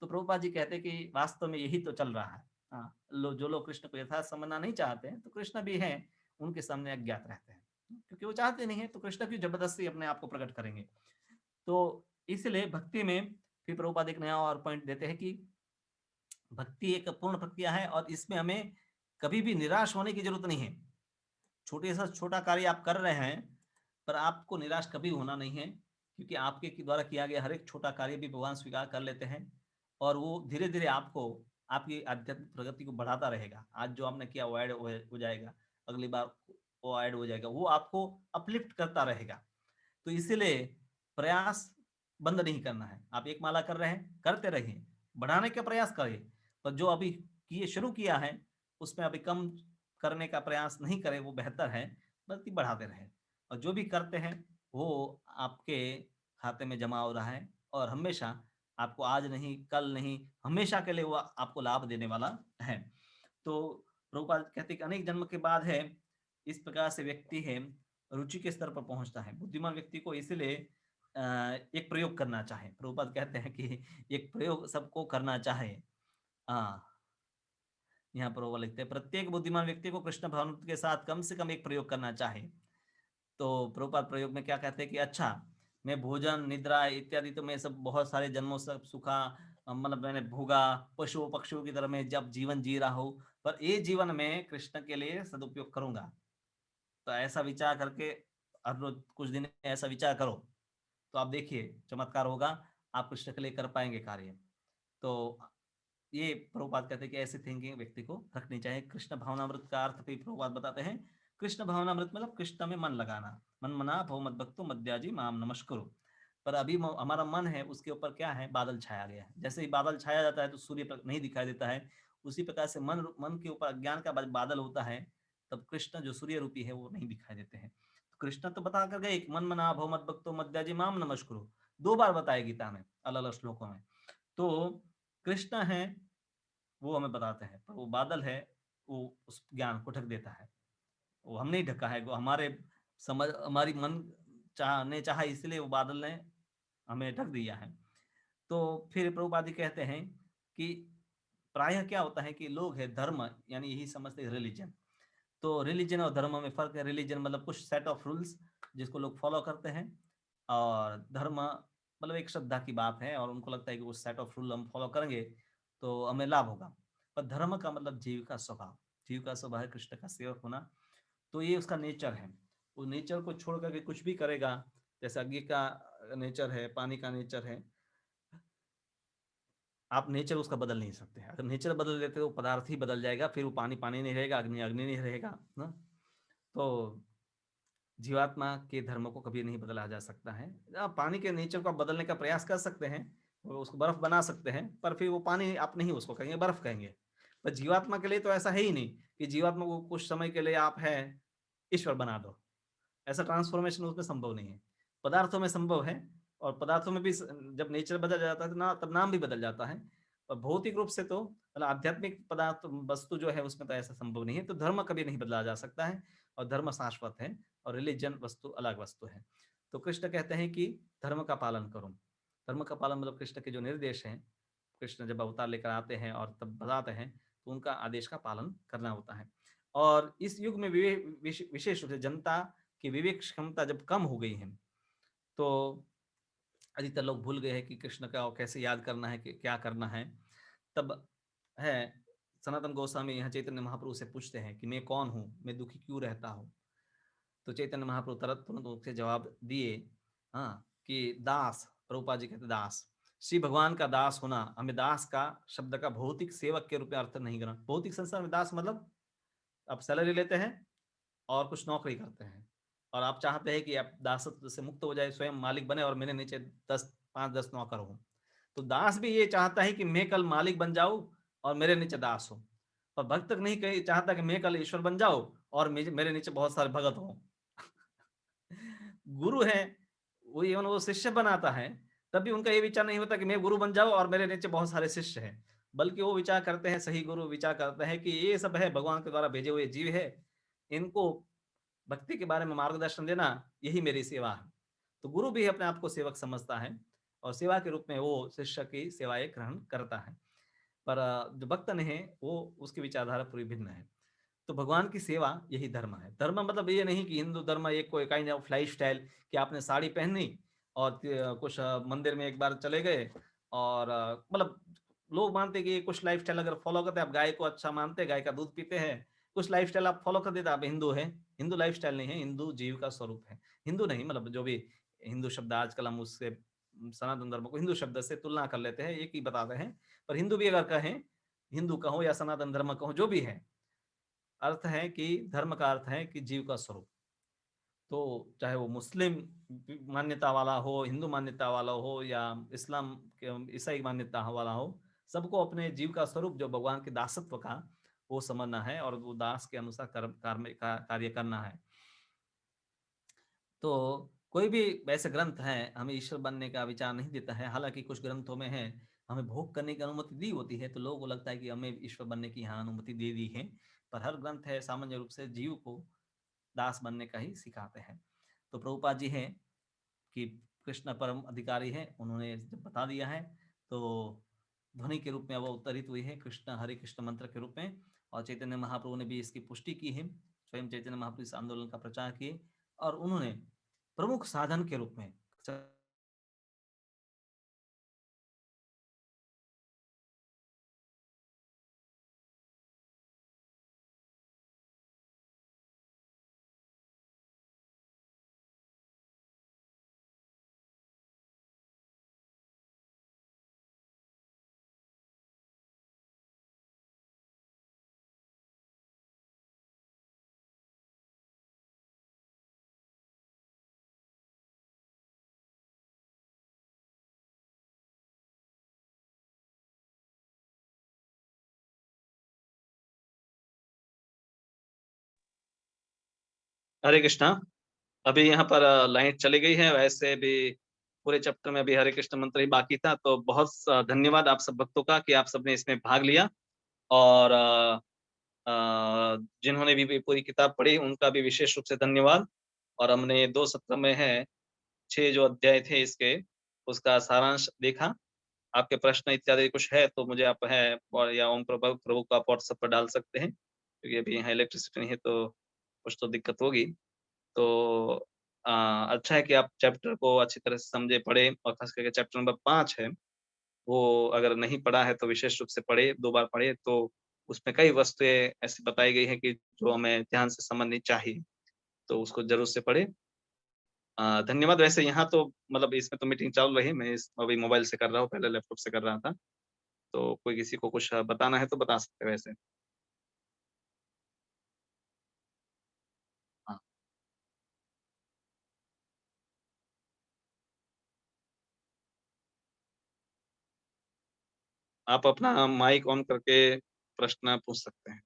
तो प्रभुपाद जी कहते हैं कि वास्तव में यही तो चल रहा है। हाँ, जो लोग कृष्ण को यथार्थ समझना नहीं चाहते हैं, तो कृष्ण भी हैं, उनके सामने अज्ञात रहते हैं, क्योंकि वो चाहते नहीं है, तो कृष्ण की जबरदस्ती अपने आप को प्रकट करेंगे। तो इसलिए भक्ति में फिर प्रभुपाद एक नया और पॉइंट देते हैं कि भक्ति एक पूर्ण प्रक्रिया है, और इसमें हमें कभी भी निराश होने की जरूरत नहीं है। छोटे से छोटा कार्य आप कर रहे हैं, पर आपको निराश कभी होना नहीं है, क्योंकि आपके द्वारा किया गया हर एक छोटा कार्य भी भगवान स्वीकार कर लेते हैं, और वो धीरे धीरे आपको आपकी आध्यात्मिक प्रगति को बढ़ाता रहेगा। आज जो आपने किया वो ऐड हो जाएगा, अगली बार वो ऐड हो जाएगा, वो आपको अपलिफ्ट करता रहेगा। तो इसीलिए प्रयास बंद नहीं करना है। आप एक माला कर रहे हैं, करते रहिए, बढ़ाने का प्रयास करिए, पर जो अभी शुरू किया है उसमें अभी कम करने का प्रयास नहीं करें, वो बेहतर है, बल्कि बढ़ाते रहें। और जो भी करते हैं वो आपके खाते में जमा हो रहा है, और हमेशा आपको, आज नहीं कल नहीं, हमेशा के लिए वो आपको लाभ देने वाला है। तो प्रभुपाद कहते हैं कि अनेक जन्म के बाद है, इस प्रकार से व्यक्ति है रुचि के स्तर पर पहुंचता है। बुद्धिमान व्यक्ति को इसलिए एक प्रयोग करना चाहे, प्रभुपाद कहते हैं कि एक प्रयोग सबको करना चाहे। हाँ, यहाँ पर वो लिखते हैं प्रत्येक बुद्धिमान व्यक्ति को कृष्ण भावनामृत के साथ कम से कम एक प्रयोग करना चाहे। तो प्रभुपाद प्रयोग में क्या कहते हैं कि अच्छा, मैं भोजन निद्रा इत्यादि तो मैं सब बहुत सारे जन्मों से सुखा, मतलब मैंने भोगा, पशुओं पक्षियों की तरह मैं जब जीवन जी रहा हूँ, पर ये जीवन में कृष्ण के लिए सदुपयोग करूंगा। तो ऐसा विचार करके हर रोज कुछ दिन ऐसा विचार करो, तो आप देखिए चमत्कार होगा, आप कृष्ण के लिए कर पाएंगे कार्य। तो ये प्रभुपाद कहते हैं कि ऐसी थिंकिंग व्यक्ति को रखनी चाहिए। कृष्ण भावनामृत का अर्थ भी प्रभुपाद बताते हैं। कृष्ण भावनामृत मतलब कृष्ण में मन लगाना, मन मना भव मद भक्तो मद्याजी माम नमस्कुरु। पर अभी हमारा मन है उसके ऊपर क्या है, बादल छाया गया है। जैसे ही बादल छाया जाता है तो सूर्य नहीं दिखाई देता है, उसी प्रकार से मन मन के ऊपर अज्ञान का बादल होता है, तब कृष्ण जो सूर्य रूपी है वो नहीं दिखाई देते हैं। तो कृष्ण तो बता कर गए, मन मना भव मद भक्तो मद्याजी माम नमस्कुरु, 2 बार बताए गीता में, अलग अलग श्लोकों में। तो कृष्ण है वो हमें बताते हैं, पर वो बादल है वो उस ज्ञान को ढक देता है। वो हम नहीं ढका है, वो हमारे समझ, हमारी मन चाहा इसलिए वो बादल ने हमें ढक दिया है। तो फिर प्रभुपाद जी कहते हैं कि प्रायः क्या होता है कि लोग है धर्म यानी यही समझते हैं रिलीजन। तो रिलीजन और धर्म में फर्क है। रिलीजन मतलब कुछ सेट ऑफ रूल्स जिसको लोग फॉलो करते हैं, और धर्म मतलब एक श्रद्धा की बात है और उनको लगता है कि उस सेट ऑफ रूल हम फॉलो करेंगे तो हमें लाभ होगा। पर धर्म का मतलब जीव का स्वभाव, जीव का स्वभाव है कृष्ण का सेवक होना, तो ये उसका नेचर है। वो नेचर को छोड़ करके कुछ भी करेगा, जैसे अग्नि का नेचर है, पानी का नेचर है, आप नेचर उसका बदल नहीं सकते। अगर नेचर बदल देते तो पदार्थ ही बदल जाएगा, फिर वो पानी पानी नहीं रहेगा, अग्नि अग्नि नहीं रहेगा ना। तो जीवात्मा के धर्म को कभी नहीं बदला जा सकता है। आप पानी के नेचर को आप बदलने का प्रयास कर सकते हैं, और उसको बर्फ बना सकते हैं, पर फिर वो पानी आप नहीं उसको कहेंगे, बर्फ कहेंगे। पर जीवात्मा के लिए तो ऐसा है ही नहीं कि जीवात्मा को कुछ समय के लिए आप है ईश्वर बना दो। ऐसा ट्रांसफॉर्मेशन उसमें संभव नहीं है। पदार्थों में संभव है, और पदार्थों में भी जब नेचर बदल जाता है तो ना तब नाम भी बदल जाता है। और भौतिक रूप से तो मतलब आध्यात्मिक पदार्थ वस्तु जो है उसमें तो ऐसा संभव नहीं है। तो धर्म कभी नहीं बदला जा सकता है, और धर्म शाश्वत है, और रिलीजन वस्तु अलग वस्तु है। तो कृष्ण कहते हैं कि धर्म का पालन करो। धर्म का पालन मतलब कृष्ण के जो निर्देश हैं, कृष्ण जब अवतार लेकर आते हैं और तब बताते हैं, तो उनका आदेश का पालन करना होता है। और इस युग में विशेष रूप से जनता की विवेक क्षमता जब कम हो गई है, तो अधिकतर लोग भूल गए हैं कि कृष्ण का कैसे याद करना है, कि क्या करना है। तब है सनातन गोस्वामी यहाँ चैतन्य महाप्रभु से पूछते हैं कि मैं कौन हूँ, मैं दुखी क्यों रहता हूँ। तो चैतन्य महाप्रभु तुरंत उसके जवाब दिए, हाँ, कि दास, प्रभुपाद जी कहते दास, श्री भगवान का दास होना, हमें दास का शब्द का भौतिक सेवक के रूप में अर्थ नहीं करना। भौतिक संसार में दास मतलब आप सैलरी लेते हैं और कुछ नौकरी करते हैं, और आप चाहते हैं कि आप दासत्व से मुक्त हो जाए, स्वयं मालिक बने और मेरे नीचे 5-10 नौकर हो। तो दास भी ये चाहता है कि मैं कल मालिक बन जाऊं और मेरे नीचे दास हो। और भक्त नहीं कहीं चाहता कि मैं कल ईश्वर बन जाऊं और मेरे नीचे बहुत सारे भगत हो। गुरु है, वो इवन वो शिष्य बनाता है, तब भी उनका ये विचार नहीं होता कि मैं गुरु बन जाऊं और मेरे नीचे बहुत सारे शिष्य हैं। बल्कि वो विचार करते हैं, सही गुरु विचार करते हैं कि ये सब है भगवान के द्वारा भेजे हुए जीव है, इनको भक्ति के बारे में मार्गदर्शन देना यही मेरी सेवा है। तो गुरु भी अपने आप को सेवक समझता है, और सेवा के रूप में वो शिष्य की सेवाएं ग्रहण करता है। पर जो भक्त है वो उसकी विचारधारा पूरी भिन्न है। तो भगवान की सेवा यही धर्म है। धर्म मतलब ये नहीं कि हिंदू धर्म एक कोई काइंड ऑफ लाइफ स्टाइल, कि आपने साड़ी पहनी और कुछ मंदिर में एक बार चले गए, और मतलब लोग मानते हैं कि ये कुछ लाइफ स्टाइल अगर फॉलो करते हैं, आप गाय को अच्छा मानते हैं, गाय का दूध पीते हैं, कुछ लाइफ स्टाइल आप फॉलो कर देते हैं, आप हिंदू है। हिंदू लाइफ स्टाइल नहीं है, हिंदू जीव का स्वरूप है। हिंदू नहीं मतलब जो भी हिंदू शब्द आजकल हम उससे सनातन धर्म को हिंदू शब्द से तुलना कर लेते हैं, एक ही बताते हैं। पर हिंदू भी अगर कहें, हिंदू कहो या सनातन धर्म कहो, जो भी है, अर्थ है कि धर्म का अर्थ है कि जीव का स्वरूप। तो चाहे वो मुस्लिम मान्यता वाला हो, हिंदू मान्यता वाला हो, या इस्लाम के ईसाई मान्यता वाला हो, सबको अपने जीव का स्वरूप जो भगवान के दासत्व का वो समझना है, और वो दास के अनुसार कार्य करना है। तो कोई भी वैसे ग्रंथ है हमें ईश्वर बनने का विचार नहीं देता है। हालांकि कुछ ग्रंथों में है हमें भोग करने की अनुमति दी होती है, तो लोगों को लगता है कि हमें ईश्वर बनने की यहाँ अनुमति दे दी है। पर हर ग्रंथ है सामान्य रूप से जीव को दास बनने का ही सिखाते हैं। तो प्रभुपाद जी हैं कि कृष्ण परम अधिकारी हैं, उन्होंने जब बता दिया है, तो ध्वनि के रूप में वो अवतरित हुई है कृष्ण हरे कृष्ण मंत्र के रूप में। और चैतन्य महाप्रभु ने भी इसकी पुष्टि की है, स्वयं चैतन्य महाप्रभु इस आंदोलन का प्रचार किए, और उन्होंने प्रमुख साधन के रूप में हरे कृष्णा। अभी यहाँ पर लाइन चली गई है, वैसे भी पूरे चैप्टर में अभी हरे कृष्ण मंत्र ही बाकी था। तो बहुत धन्यवाद आप सब भक्तों का कि आप सबने इसमें भाग लिया, और जिन्होंने भी पूरी किताब पढ़ी उनका भी विशेष रूप से धन्यवाद। और हमने 2 सत्र में है 6 जो अध्याय थे इसके, उसका सारांश देखा। आपके प्रश्न इत्यादि कुछ है तो मुझे आप है, और या ओम प्रभु प्रभु को आप व्हाट्सएप पर डाल सकते हैं, क्योंकि अभी यहाँ इलेक्ट्रिसिटी नहीं है तो कुछ तो दिक्कत होगी। तो अच्छा है कि आप चैप्टर को अच्छी तरह से समझे, पढ़े और खास करके चैप्टर नंबर 5 है, वो अगर नहीं पढ़ा है तो विशेष रूप से पढ़े, 2 बार पढ़े तो उसमें कई वस्तुएँ ऐसी बताई गई हैं कि जो हमें ध्यान से समझनी चाहिए, तो उसको ज़रूर से पढ़ें। धन्यवाद। वैसे यहाँ तो मतलब इसमें तो मीटिंग चल रही है, मैं इस अभी मोबाइल से कर रहा हूँ, पहले लैपटॉप से कर रहा था, तो कोई किसी को कुछ बताना है तो बता सकते हैं वैसे। हाँ, आप अपना माइक ऑन करके प्रश्न पूछ सकते हैं।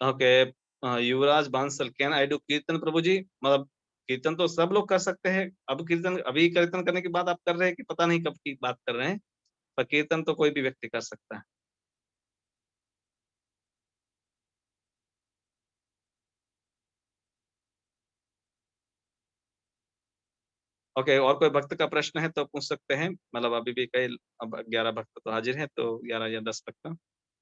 Okay, Yuvraj Bansal, can I do कीर्तन प्रभु जी? मतलब कीर्तन तो सब लोग कर सकते हैं। अब कीर्तन अभी कीर्तन करने की बात आप कर रहे हैं कि पता नहीं कब की बात कर रहे हैं, पर कीर्तन तो कोई भी व्यक्ति कर सकता है। ओके, और कोई भक्त का प्रश्न है तो पूछ सकते हैं। मतलब अभी भी कई अब 11 भक्त तो हाजिर हैं, तो 11 या 10 भक्त।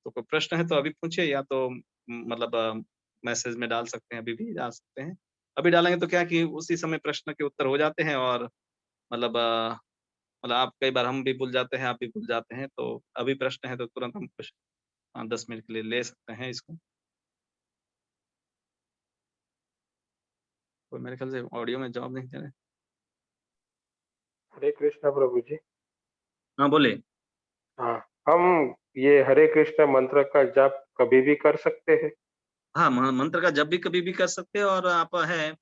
तो कोई प्रश्न है तो अभी पूछिए या तो मतलब मैसेज में डाल सकते हैं, अभी भी डाल सकते हैं। अभी डालेंगे तो क्या है कि उसी समय प्रश्न के उत्तर हो जाते हैं और मतलब मतलब आप कई बार हम भी भूल जाते हैं, आप भी भूल जाते हैं, तो अभी प्रश्न है तो तुरंत हम कुछ 10 मिनट के लिए ले सकते हैं इसको। कोई मेरे ख्याल से ऑडियो में जवाब नहीं दे रहे। हरे कृष्णा प्रभु जी। हाँ, बोलिए। हाँ, हम ये हरे कृष्ण मंत्र का जाप कभी भी कर सकते हैं? हाँ, मंत्र का जप भी कभी भी कर सकते हैं और आप है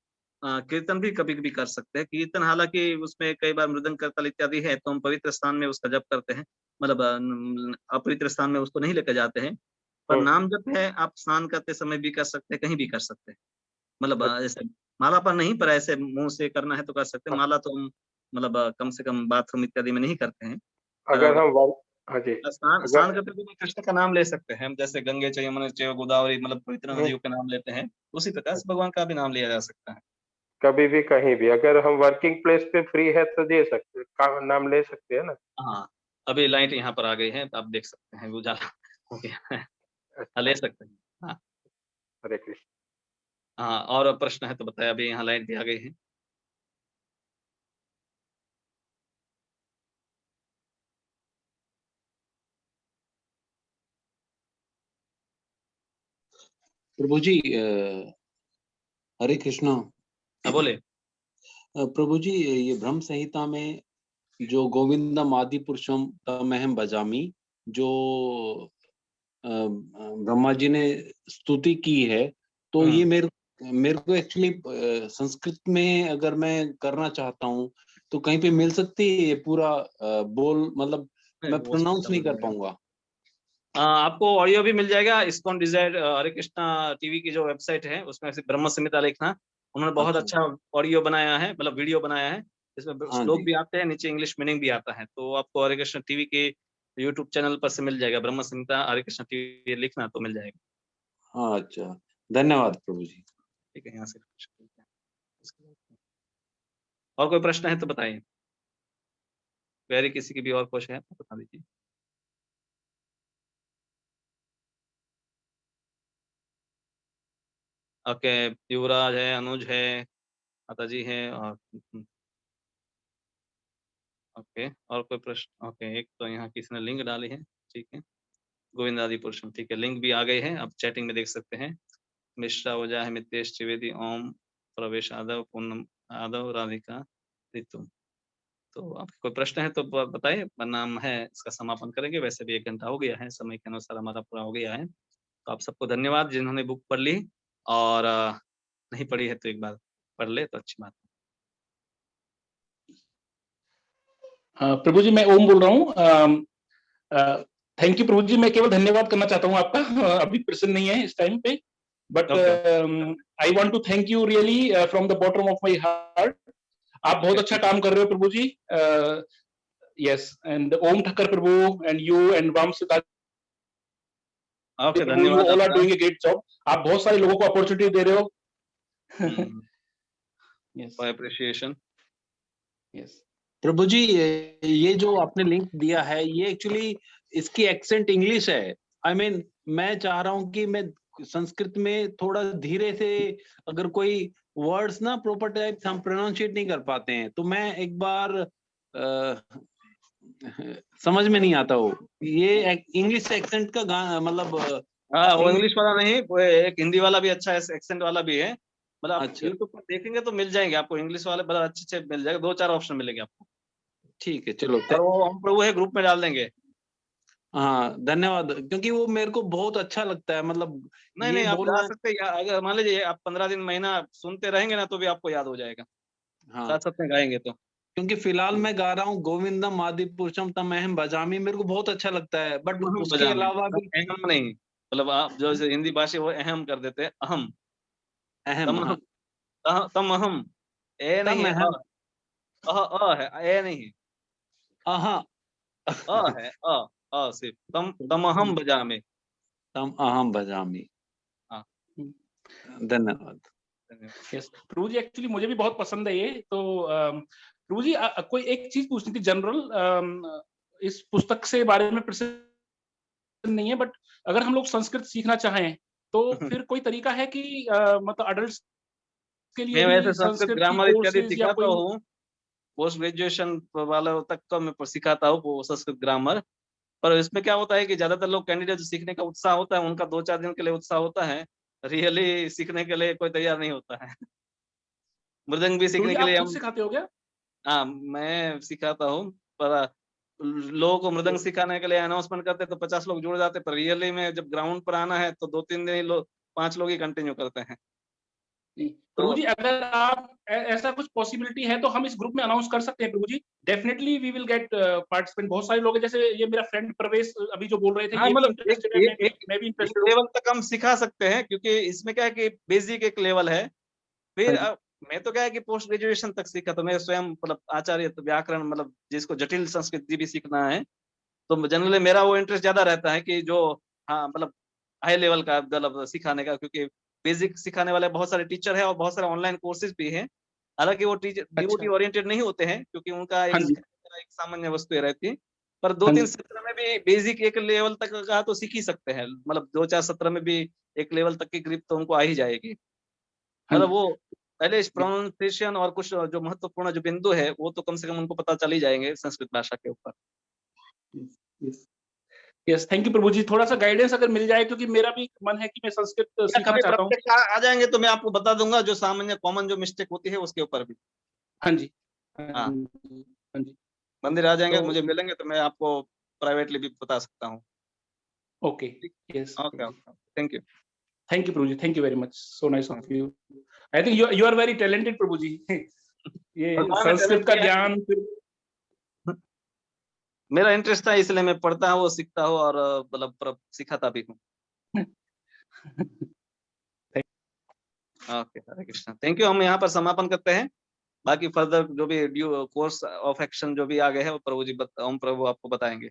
कीर्तन भी कभी-कभी कर सकते हैं। कीर्तन हालाँकि उसमें कई बार मृदंग, करताल इत्यादि है, तो हम पवित्र स्थान में उसका जप करते हैं। मतलब अपवित्र स्थान में उसको नहीं लेके जाते हैं। पर हुँ, नाम जप है, आप स्नान करते समय भी कर सकते हैं, कहीं भी कर सकते हैं। मतलब अच्छा। ऐसे माला पर नहीं, पर ऐसे मुँह से करना है तो कर सकते हैं। हाँ, माला तो हम मतलब कम से कम बाथरूम इत्यादि में नहीं करते हैं। पर अगर हम वर हाँ जी, स्नान स्नान अगर करते समय कृष्ण का नाम ले सकते हैं हम, जैसे गंगे च यमुना चैव गोदावरी, मतलब पवित्र हुँ, नदियों के नाम लेते हैं, उसी प्रकार से भगवान का भी नाम लिया जा सकता है। कभी भी, कहीं भी, अगर हम वर्किंग प्लेस पे फ्री है तो दे सकते का नाम ले सकते हैं ना? हाँ, अभी लाइट यहाँ पर आ गई है, तो आप देख सकते हैं उजाला हो गया है। अच्छा, ले सकते हैं। हाँ, हरे कृष्ण। हाँ, और प्रश्न है तो बताएँ, अभी यहाँ लाइट भी आ गई है। प्रभु जी हरे कृष्णा। हाँ, बोलिए। प्रभु जी ये ब्रह्म संहिता में जो गोविंदम आदि पुरुषम तमहम भजामि, जो ब्रह्मा जी ने स्तुति की है, तो ये हुँ, मेरे मेरे को एक्चुअली संस्कृत में अगर मैं करना चाहता हूँ तो कहीं पे मिल सकती है ये पूरा बोल, मतलब नहीं मैं वो प्रोनाउंस सब नहीं हो कर जाएगा। पाऊंगा। आपको ऑडियो भी मिल जाएगा, इस्कॉन डिज़ायर हरे कृष्णा टीवी की जो वेबसाइट है, उसमें से ब्रह्म संहिता लिखना, उन्होंने बहुत अच्छा, अच्छा ऑडियो बनाया है, मतलब वीडियो बनाया है। इसमें हाँ श्लोक जी, भी आते हैं, नीचे इंग्लिश मीनिंग भी आता है। तो आपको हरे कृष्ण टीवी के यूट्यूब चैनल पर से मिल जाएगा, ब्रह्म संहिता हरे कृष्ण टीवी लिखना तो मिल जाएगा। हाँ अच्छा, धन्यवाद प्रभु जी। ठीक है, यहाँ से और कोई प्रश्न है तो बताइए? क्वेरी किसी की भी और कुछ है तो बता दीजिए। ओके, युवराज है, अनुज है, माता जी हैं और ओके, और कोई प्रश्न? ओके, एक तो यहाँ किसी ने लिंक डाली है, ठीक है। गोविंद आदि पुरुषम, ठीक है, लिंक भी आ गए हैं, आप चैटिंग में देख सकते हैं। मिश्रा ओझा है, मितेश त्रिवेदी, ओम, प्रवेश यादव, पूनम यादव, राधिका, रितु। तो आपके कोई प्रश्न है तो बताइए, वरना हम है इसका समापन करेंगे। वैसे भी 1 घंटा हो गया है, समय के अनुसार हमारा पूरा हो गया है। तो आप सबको धन्यवाद जिन्होंने बुक पढ़ ली और नहीं पढ़ी है तो एक बार पढ़ ले तो अच्छी बात प्रभु जी मैं ओम बोल रहा हूँ। थैंक यू प्रभु जी, मैं केवल धन्यवाद करना चाहता हूँ आपका। अभी प्रसन्न नहीं है इस टाइम पे, बट है। Okay, I want to thank you really from the bottom of my heart. आप बहुत ओके, अच्छा काम कर रहे हो Prabhu ji. Yes, and Om Thakkar Prabhu and you and Ram Siddharth okay, Prabhu, you धन्यवाद ऑल आर आपका। Doing a great job. आप बहुत सारे लोगों को अपॉर्चुनिटी दे रहे हो। हुँ, yes, for appreciation. Yes Prabhu ji, ये जो आपने लिंक दिया है, ये एक्चुअली इसकी एक्सेंट इंग्लिश है। आई मीन मैं चाह रहा हूँ कि मैं संस्कृत में थोड़ा धीरे से, अगर कोई वर्ड्स ना प्रॉपर टाइप हम प्रोनाउंशिएट नहीं कर पाते हैं, तो मैं एक बार समझ में नहीं आता हो, ये इंग्लिश एक्सेंट का मतलब हाँ, वो इंग्लिश वाला नहीं, वो एक हिंदी वाला भी अच्छा है, एक्सेंट वाला भी है। मतलब आप अच्छा। यूट्यूब पर देखेंगे तो मिल जाएंगे आपको, इंग्लिश वाले बड़ा अच्छे से मिल जाएगा, 2-4 ऑप्शन मिलेंगे आपको। ठीक है, चलो। और वो हम प्रभु है, ग्रुप में डाल देंगे। हाँ, धन्यवाद, क्योंकि वो मेरे को बहुत अच्छा लगता है, मतलब नहीं ये नहीं, आप जा बोलना। सकते हैं, अगर मान लीजिए आप 15 दिन महीना सुनते रहेंगे ना, तो भी आपको याद हो जाएगा, हाँ, साथ साथ में गाएंगे तो। क्योंकि फिलहाल मैं गा रहा हूँ गोविंदम आदि पुरुषम तम अहम भजामि, मेरे को बहुत अच्छा लगता है, बट अहम उसके बजामे, अलावा भी अहम नहीं, मतलब आप जो जैसे हिंदी भाषी वो अहम कर देते हैं, अहम। अहम, तम हाँ, अहम, तम अहम, ए नहीं तम है, अहम, अ है, ए नहीं, अहा अ है, सिर्फ तम अहम बजामे। तम अहम भजामि। हाँ, धन्यवाद। धन्यवाद। यस प्रभु जी, एक्चुअली मुझे भी बहुत पसंद है ये। तो प्रभु जी, कोई एक चीज पूछनी थी जनरल, इस पुस्तक से बारे में प्रश्न नहीं है, बट अगर हम लोग संस्कृत सीखना चाहें तो फिर कोई तरीका है कि मतलब अडल्ट के लिए मैं वैसे भी संस्कृत संस्कृत की ग्रामर इत्यादि कोर्सेज या सिखाता कोई? हूँ, पोस्ट ग्रेजुएशन वालों तक का मैं सिखाता हूँ वो संस्कृत ग्रामर। पर इसमें क्या होता है कि ज्यादातर लोग कैंडिडेट जो सीखने का उत्साह होता है, उनका 2-4 दिन के लिए उत्साह होता है, रियली सीखने के लिए कोई तैयार नहीं होता है। मृदंग भी प्रभु सीखने जी, के आप लिए खुद हम, सिखाते हो क्या? हाँ मैं सिखाता हूँ, पर लोगों को मृदंग सिखाने के लिए अनाउंसमेंट करते तो 50 लोग जुड़ जाते, पर रियली में जब ग्राउंड पर आना है तो 2-3 दिन ही लोग, 5 लोग ही कंटिन्यू करते हैं। जी। तो प्रभु जी, अगर आप ऐसा कुछ पॉसिबिलिटी है तो हम इस ग्रुप में अनाउंस कर सकते हैं Prabhu ji. Definitely we will get participant. बहुत सारे लोग हैं, जैसे ये मेरा फ्रेंड प्रवेश अभी जो बोल रहे थे, हाँ, ये भी मतलब एक इंटरेस्टेड है, एक एक मैं भी एक इंटरेस्टेड हूँ। लेवल तक हम सिखा सकते हैं, क्योंकि इसमें क्या है कि बेसिक एक लेवल है। हाँ फिर जी, मैं तो क्या है कि पोस्ट ग्रेजुएशन तक सीखा, तो मैं स्वयं मतलब आचार्य, तो व्याकरण, मतलब जिसको जटिल संस्कृत भी सीखना है, तो जनरली मेरा वो इंटरेस्ट ज्यादा रहता है कि जो, हाँ मतलब हाई लेवल का मतलब सिखाने का, क्योंकि बेसिक सिखाने वाले बहुत सारे टीचर हैं और बहुत सारे ऑनलाइन कोर्सेज भी हैं। हालांकि वो टीचर अच्छा, डिवोटी ओरिएंटेड नहीं होते हैं, क्योंकि उनका हाँ जी, एक सामान्य वस्तु रहती है। पर दो हाँ तीन जी, सत्र में भी बेसिक एक लेवल तक का तो सीख ही सकते हैं, मतलब 2-4 सत्र में भी एक लेवल तक की ग्रिप तो उनको आ ही जाएगी। हाँ मतलब जी। वो पहले प्रोनाउंसिएशन और कुछ जो महत्वपूर्ण जो बिंदु है, वो तो कम से कम उनको पता चल ही जाएंगे संस्कृत भाषा के ऊपर। Yes, yes, thank you Prabhu जी। थोड़ा-सा गाइडेंस अगर मिल जाए, क्योंकि मेरा भी मन है कि मैं संस्कृत या सीखना कभी चाहता हूँ। प्रत्यक्ष आ जाएंगे तो मैं आपको बता दूंगा, जो सामान्य कॉमन जो मिस्टेक होती है उसके ऊपर भी। हाँ जी, हाँ हाँ, जी, हाँ जी। मंदिर आ जाएंगे, तो मुझे मिलेंगे तो मैं आपको प्राइवेटली भी बता सकता हूँ। ओके, यस प्रभु ओके जी। Okay, thank you. Thank you Prabhu ji, thank you very much, so nice of you. I think you are very talented Prabhu ji. ये भगवान ने संस्कृत टैलेंट का दिया है, ज्ञान फिर। मेरा इंटरेस्ट था इसलिए मैं पढ़ता हूँ, सीखता हूँ और मतलब सिखाता भी हूँ। Okay, Hare Krishna, thank you. हम यहाँ पर समापन करते हैं, बाकी फर्दर जो भी ड्यू कोर्स ऑफ एक्शन जो भी आगे है वो प्रभु जी ओम प्रभु आपको बताएंगे।